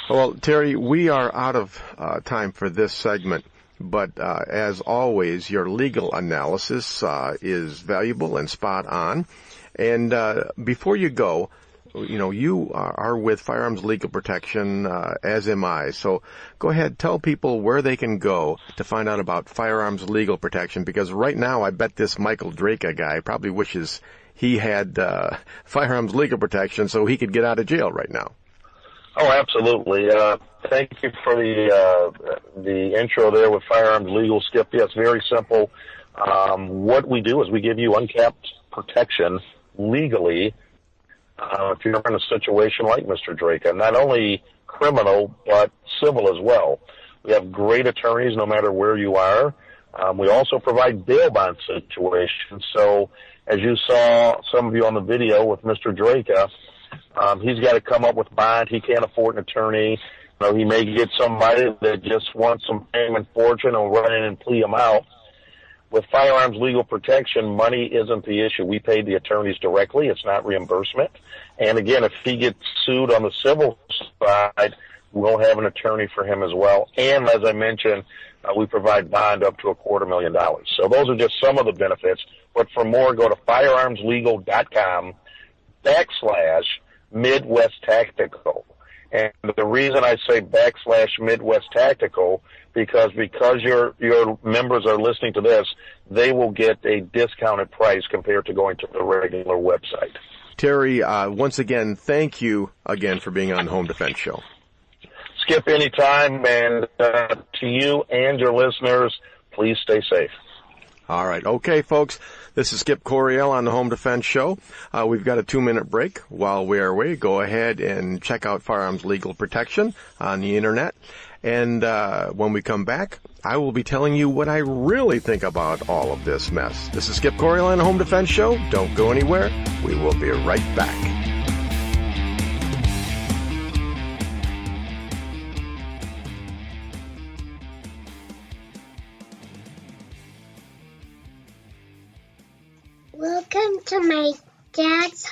Well, Terry, we are out of time for this segment, but as always, your legal analysis is valuable and spot on. And before you go, you are with Firearms Legal Protection, as am I. So go ahead, tell people where they can go to find out about Firearms Legal Protection, because right now I bet this Michael Drejka guy probably wishes he had Firearms Legal Protection so he could get out of jail right now. Oh, absolutely. Thank you for the intro there with Firearms Legal, Skip. Yes, very simple. What we do is we give you uncapped protection legally if you're in a situation like Mr. Drejka, not only criminal but civil as well. We have great attorneys no matter where you are. We also provide bail bond situations. So as you saw, some of you on the video with Mr. Drejka, he's got to come up with bond. He can't afford an attorney. You know, he may get somebody that just wants some fame and fortune and run in and plea him out. With Firearms Legal Protection, money isn't the issue. We pay the attorneys directly. It's not reimbursement. And again, if he gets sued on the civil side, we'll have an attorney for him as well. And as I mentioned, we provide bond up to $250,000. So those are just some of the benefits. But for more, go to firearmslegal.com/Midwest Tactical. And the reason I say /Midwest Tactical, because your members are listening to this, they will get a discounted price compared to going to the regular website. Terry, once again, thank you again for being on the Home Defense Show. Skip, anytime, and to you and your listeners, please stay safe. All right. Okay, folks, this is Skip Corriea on the Home Defense Show. We've got a 2-minute break. While we are away, go ahead and check out Firearms Legal Protection on the Internet. And when we come back, I will be telling you what I really think about all of this mess. This is Skip Corriea on the Home Defense Show. Don't go anywhere. We will be right back. Welcome to my dad's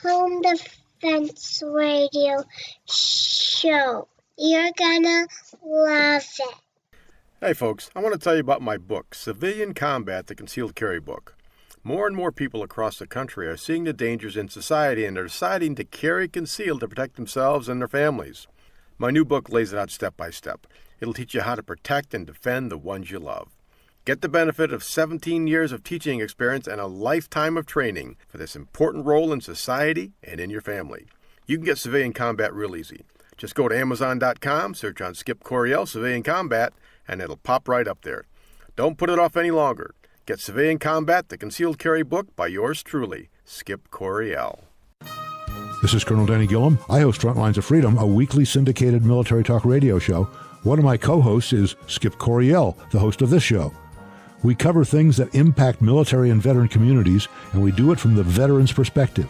Home Defense Radio show. You're gonna love it. Hey folks, I want to tell you about my book, Civilian Combat, the Concealed Carry Book. More and more people across the country are seeing the dangers in society and are deciding to carry concealed to protect themselves and their families. My new book lays it out step by step. It'll teach you how to protect and defend the ones you love. Get the benefit of 17 years of teaching experience and a lifetime of training for this important role in society and in your family. You can get Civilian Combat real easy. Just go to Amazon.com, search on Skip Corriea Civilian Combat, and it'll pop right up there. Don't put it off any longer. Get Civilian Combat, the Concealed Carry Book by yours truly, Skip Corriea. This is Colonel Danny Gillum. I host Frontlines of Freedom, a weekly syndicated military talk radio show. One of my co-hosts is Skip Corriea, the host of this show. We cover things that impact military and veteran communities, and we do it from the veteran's perspective.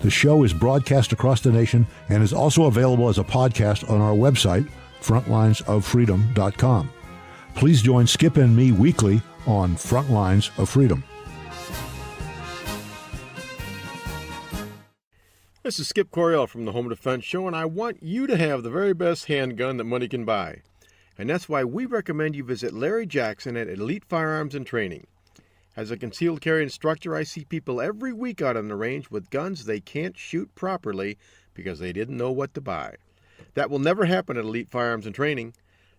The show is broadcast across the nation and is also available as a podcast on our website, frontlinesoffreedom.com. Please join Skip and me weekly on Frontlines of Freedom. This is Skip Corriea from the Home Defense Show, and I want you to have the very best handgun that money can buy. And that's why we recommend you visit Larry Jackson at Elite Firearms and Training. As a concealed carry instructor, I see people every week out on the range with guns they can't shoot properly because they didn't know what to buy. That will never happen at Elite Firearms and Training.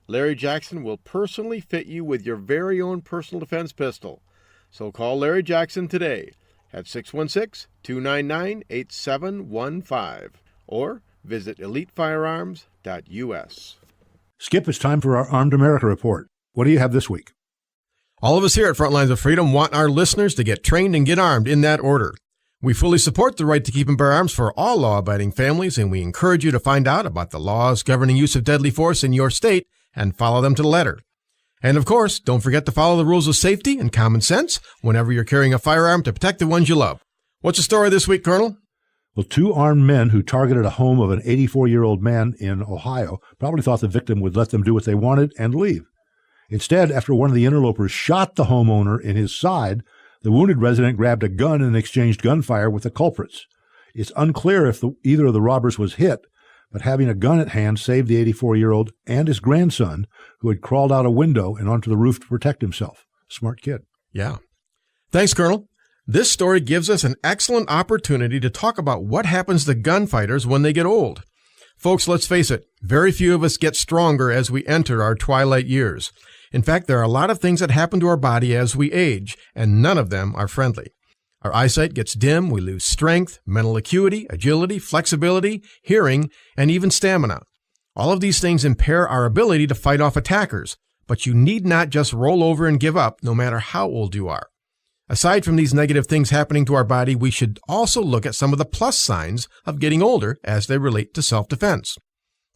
Larry Jackson will personally fit you with your very own personal defense pistol. So call Larry Jackson today at 616-299-8715 or visit elitefirearms.us. Skip, it's time for our Armed America Report. What do you have this week? All of us here at Frontlines of Freedom want our listeners to get trained and get armed in that order. We fully support the right to keep and bear arms for all law-abiding families, and we encourage you to find out about the laws governing use of deadly force in your state and follow them to the letter. And of course, don't forget to follow the rules of safety and common sense whenever you're carrying a firearm to protect the ones you love. What's the story this week, Colonel? Well, 2 armed men who targeted a home of an 84-year-old man in Ohio probably thought the victim would let them do what they wanted and leave. Instead, after one of the interlopers shot the homeowner in his side, the wounded resident grabbed a gun and exchanged gunfire with the culprits. It's unclear if either of the robbers was hit, but having a gun at hand saved the 84-year-old and his grandson, who had crawled out a window and onto the roof to protect himself. Smart kid. Yeah. Thanks, Colonel. This story gives us an excellent opportunity to talk about what happens to gunfighters when they get old. Folks, let's face it, very few of us get stronger as we enter our twilight years. In fact, there are a lot of things that happen to our body as we age, and none of them are friendly. Our eyesight gets dim, we lose strength, mental acuity, agility, flexibility, hearing, and even stamina. All of these things impair our ability to fight off attackers, but you need not just roll over and give up no matter how old you are. Aside from these negative things happening to our body, we should also look at some of the plus signs of getting older as they relate to self-defense.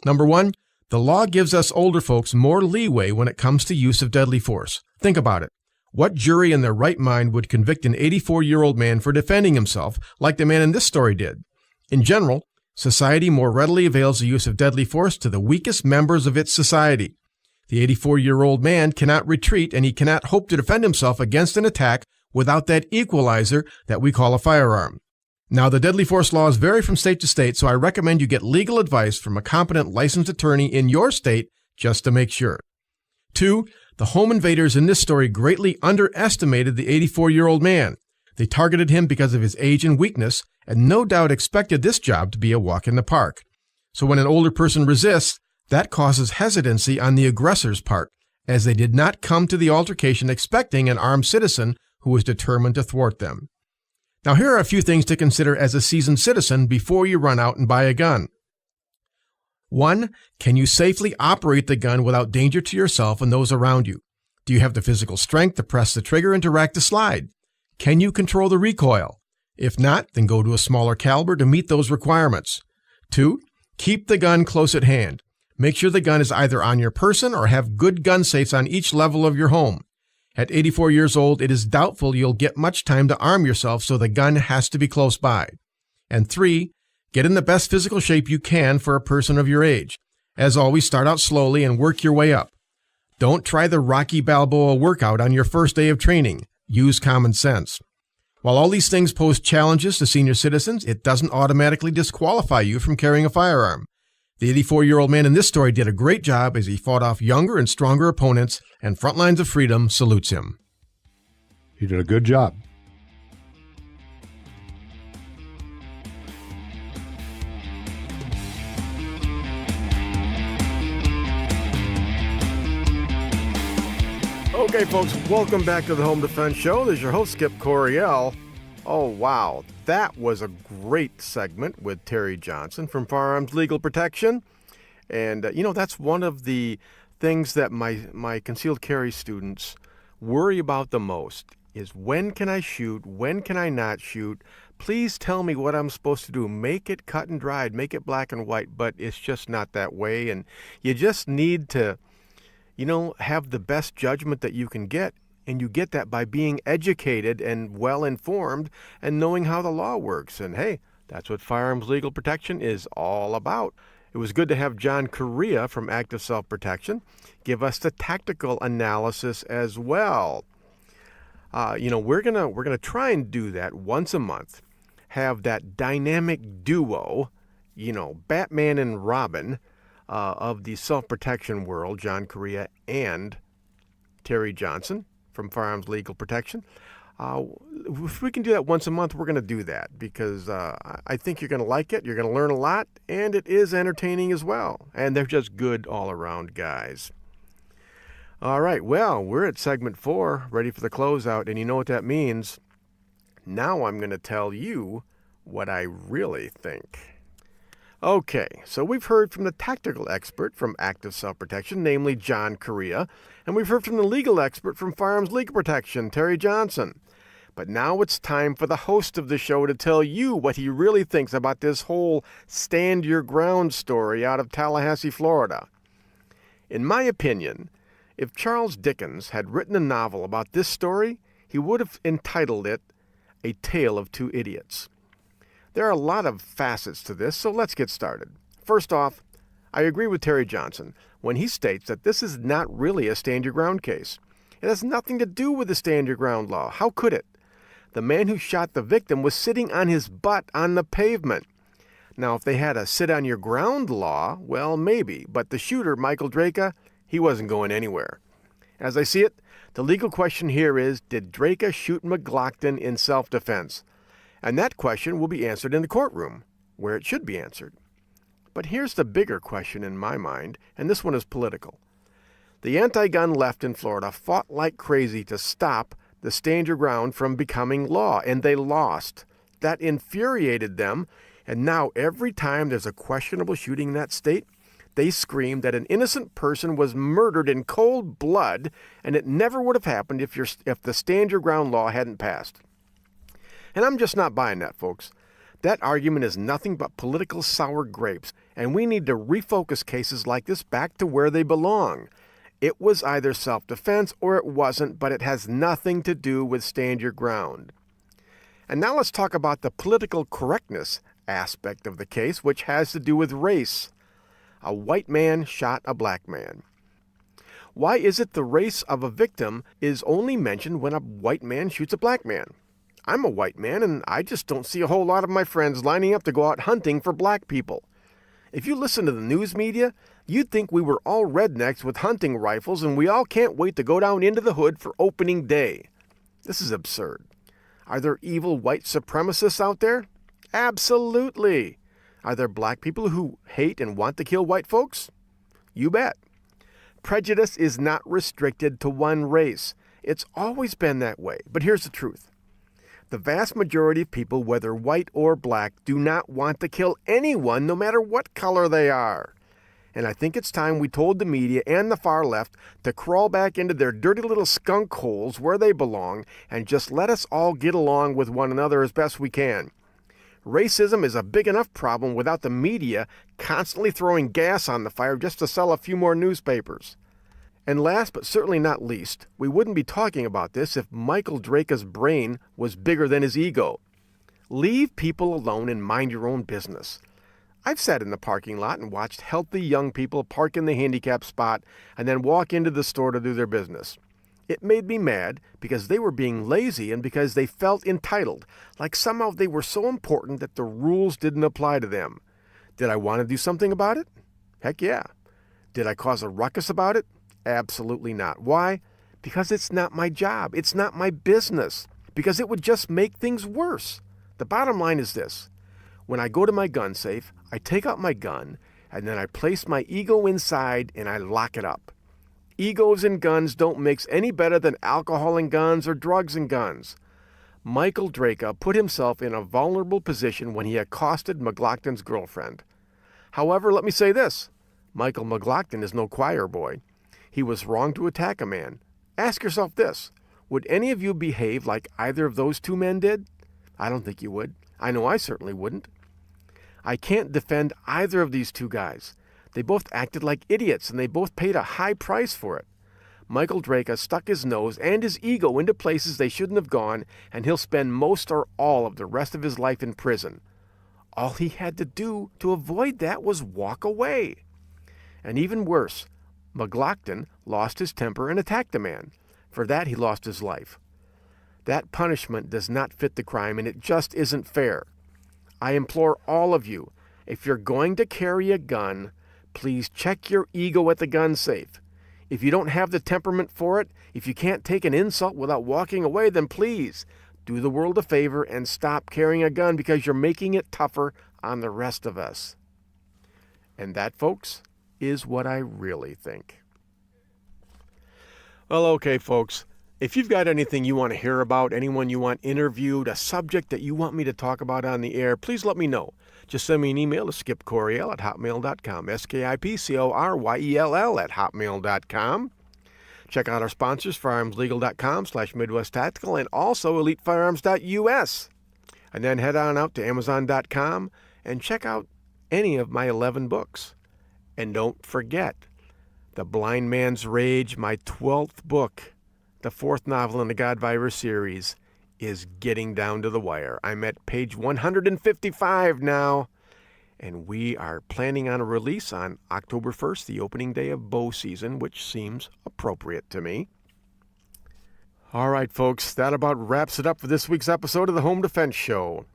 Number one, the law gives us older folks more leeway when it comes to use of deadly force. Think about it. What jury in their right mind would convict an 84-year-old man for defending himself like the man in this story did? In general, society more readily avails the use of deadly force to the weakest members of its society. The 84-year-old man cannot retreat, and he cannot hope to defend himself against an attack without that equalizer that we call a firearm. Now, the deadly force laws vary from state to state, so I recommend you get legal advice from a competent licensed attorney in your state just to make sure. 2, the home invaders in this story greatly underestimated the 84-year-old man. They targeted him because of his age and weakness, and no doubt expected this job to be a walk in the park. So when an older person resists, that causes hesitancy on the aggressor's part, as they did not come to the altercation expecting an armed citizen who was determined to thwart them. Now, here are a few things to consider as a seasoned citizen before you run out and buy a gun. 1, can you safely operate the gun without danger to yourself and those around you? Do you have the physical strength to press the trigger and to rack the slide? Can you control the recoil? If not, then go to a smaller caliber to meet those requirements. 2, keep the gun close at hand. Make sure the gun is either on your person or have good gun safes on each level of your home. At 84 years old, it is doubtful you'll get much time to arm yourself, so the gun has to be close by. And 3, get in the best physical shape you can for a person of your age. As always, start out slowly and work your way up. Don't try the Rocky Balboa workout on your first day of training. Use common sense. While all these things pose challenges to senior citizens, it doesn't automatically disqualify you from carrying a firearm. The 84-year-old man in this story did a great job as he fought off younger and stronger opponents, and Frontlines of Freedom salutes him. He did a good job. Okay, folks, welcome back to the Home Defense Show. This is your host, Skip Corriea. Oh, wow. That was a great segment with Terry Johnson from Firearms Legal Protection. And, that's one of the things that my concealed carry students worry about the most is when can I shoot? When can I not shoot? Please tell me what I'm supposed to do. Make it cut and dried. Make it black and white. But it's just not that way. And you just need to, have the best judgment that you can get. And you get that by being educated and well-informed and knowing how the law works. And hey, that's what Firearms Legal Protection is all about. It was good to have John Correia from Active Self-Protection give us the tactical analysis as well. We're gonna try and do that once a month. Have that dynamic duo, Batman and Robin of the self-protection world, John Correia and Terry Johnson from Firearms Legal Protection. If we can do that once a month, we're going to do that because I think you're going to like it. You're going to learn a lot, and it is entertaining as well. And they're just good all-around guys. All right, well, we're at segment 4, ready for the closeout, and you know what that means. Now I'm going to tell you what I really think. Okay, so we've heard from the tactical expert from Active Self-Protection, namely John Correia, and we've heard from the legal expert from Firearms Legal Protection, Terry Johnson. But now it's time for the host of the show to tell you what he really thinks about this whole stand your ground story out of Tallahassee, Florida. In my opinion, if Charles Dickens had written a novel about this story, he would have entitled it A Tale of Two Idiots. There are a lot of facets to this, so let's get started. First off, I agree with Terry Johnson when he states that this is not really a stand your ground case. It has nothing to do with the stand your ground law. How could it? The man who shot the victim was sitting on his butt on the pavement. Now, if they had a sit on your ground law, well, maybe, but the shooter, Michael Drejka, he wasn't going anywhere. As I see it, the legal question here is, did Drejka shoot McGlockton in self-defense? And that question will be answered in the courtroom, where it should be answered. But here's the bigger question in my mind, and this one is political. The anti-gun left in Florida fought like crazy to stop the stand your ground from becoming law, and they lost. That infuriated them, and now every time there's a questionable shooting in that state, They screamed that an innocent person was murdered in cold blood, and it never would have happened if the stand your ground law hadn't passed. And I'm just not buying that, folks. That argument is nothing but political sour grapes, and we need to refocus cases like this back to where they belong. It was either self-defense or it wasn't, but it has nothing to do with stand your ground. And now let's talk about the political correctness aspect of the case, which has to do with race. A white man shot a black man. Why is it the race of a victim is only mentioned when a white man shoots a black man? I'm a white man, and I just don't see a whole lot of my friends lining up to go out hunting for black people. If you listen to the news media, you'd think we were all rednecks with hunting rifles and we all can't wait to go down into the hood for opening day. This is absurd. Are there evil white supremacists out there? Absolutely. Are there black people who hate and want to kill white folks? You bet. Prejudice is not restricted to one race. It's always been that way. But here's the truth. The vast majority of people, whether white or black, do not want to kill anyone, no matter what color they are. And I think it's time we told the media and the far left to crawl back into their dirty little skunk holes where they belong and just let us all get along with one another as best we can. Racism is a big enough problem without the media constantly throwing gas on the fire just to sell a few more newspapers. And last but certainly not least, we wouldn't be talking about this if Michael Drejka's brain was bigger than his ego. Leave people alone and mind your own business. I've sat in the parking lot and watched healthy young people park in the handicap spot and then walk into the store to do their business. It made me mad because they were being lazy and because they felt entitled, like somehow they were so important that the rules didn't apply to them. Did I want to do something about it? Heck yeah. Did I cause a ruckus about it? Absolutely not. Why? Because it's not my job. It's not my business. Because it would just make things worse. The bottom line is this. When I go to my gun safe, I take out my gun, and then I place my ego inside and I lock it up. Egos and guns don't mix any better than alcohol and guns or drugs and guns. Michael Drejka put himself in a vulnerable position when he accosted McGlockton's girlfriend. However, let me say this. Michael McGlockton is no choir boy. He was wrong to attack a man. Ask yourself this. Would any of you behave like either of those two men did? I don't think you would. I know I certainly wouldn't. I can't defend either of these two guys. They both acted like idiots, and they both paid a high price for it. Michael Drejka stuck his nose and his ego into places they shouldn't have gone, and he'll spend most or all of the rest of his life in prison. All he had to do to avoid that was walk away. And even worse, McGlockton lost his temper and attacked the man. For that, he lost his life. That punishment does not fit the crime, and it just isn't fair. I implore all of you, if you're going to carry a gun, please check your ego at the gun safe. If you don't have the temperament for it, if you can't take an insult without walking away, then please do the world a favor and stop carrying a gun because you're making it tougher on the rest of us. And that, folks, is what I really think. Well, okay, folks. If you've got anything you want to hear about, anyone you want interviewed, a subject that you want me to talk about on the air, please let me know. Just send me an email to skipcoryell@hotmail.com, skipcoryell@hotmail.com. Check out our sponsors, firearmslegal.com/MidwestTactical, and also elitefirearms.us. And then head on out to amazon.com and check out any of my 11 books. And don't forget, The Blind Man's Rage, my 12th book, the 4th novel in the God Virus series, is getting down to the wire. I'm at page 155 now, and we are planning on a release on October 1st, the opening day of bow season, which seems appropriate to me. All right, folks, that about wraps it up for this week's episode of the Home Defense Show.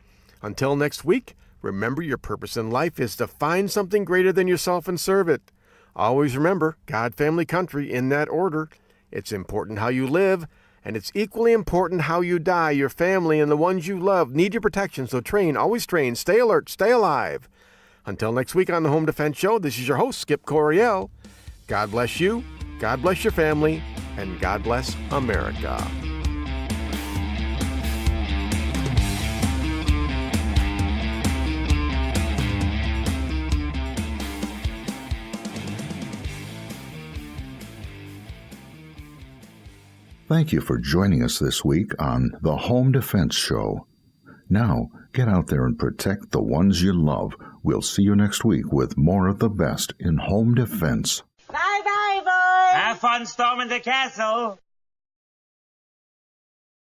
Until next week, remember your purpose in life is to find something greater than yourself and serve it. Always remember, God, family, country, in that order. It's important how you live, and it's equally important how you die. Your family and the ones you love need your protection, so train, always train, stay alert, stay alive. Until next week on the Home Defense Show, this is your host, Skip Coryell. God bless you, God bless your family, and God bless America. Thank you for joining us this week on the Home Defense Show. Now, get out there and protect the ones you love. We'll see you next week with more of the best in home defense. Bye-bye, boys! Have fun storming the castle!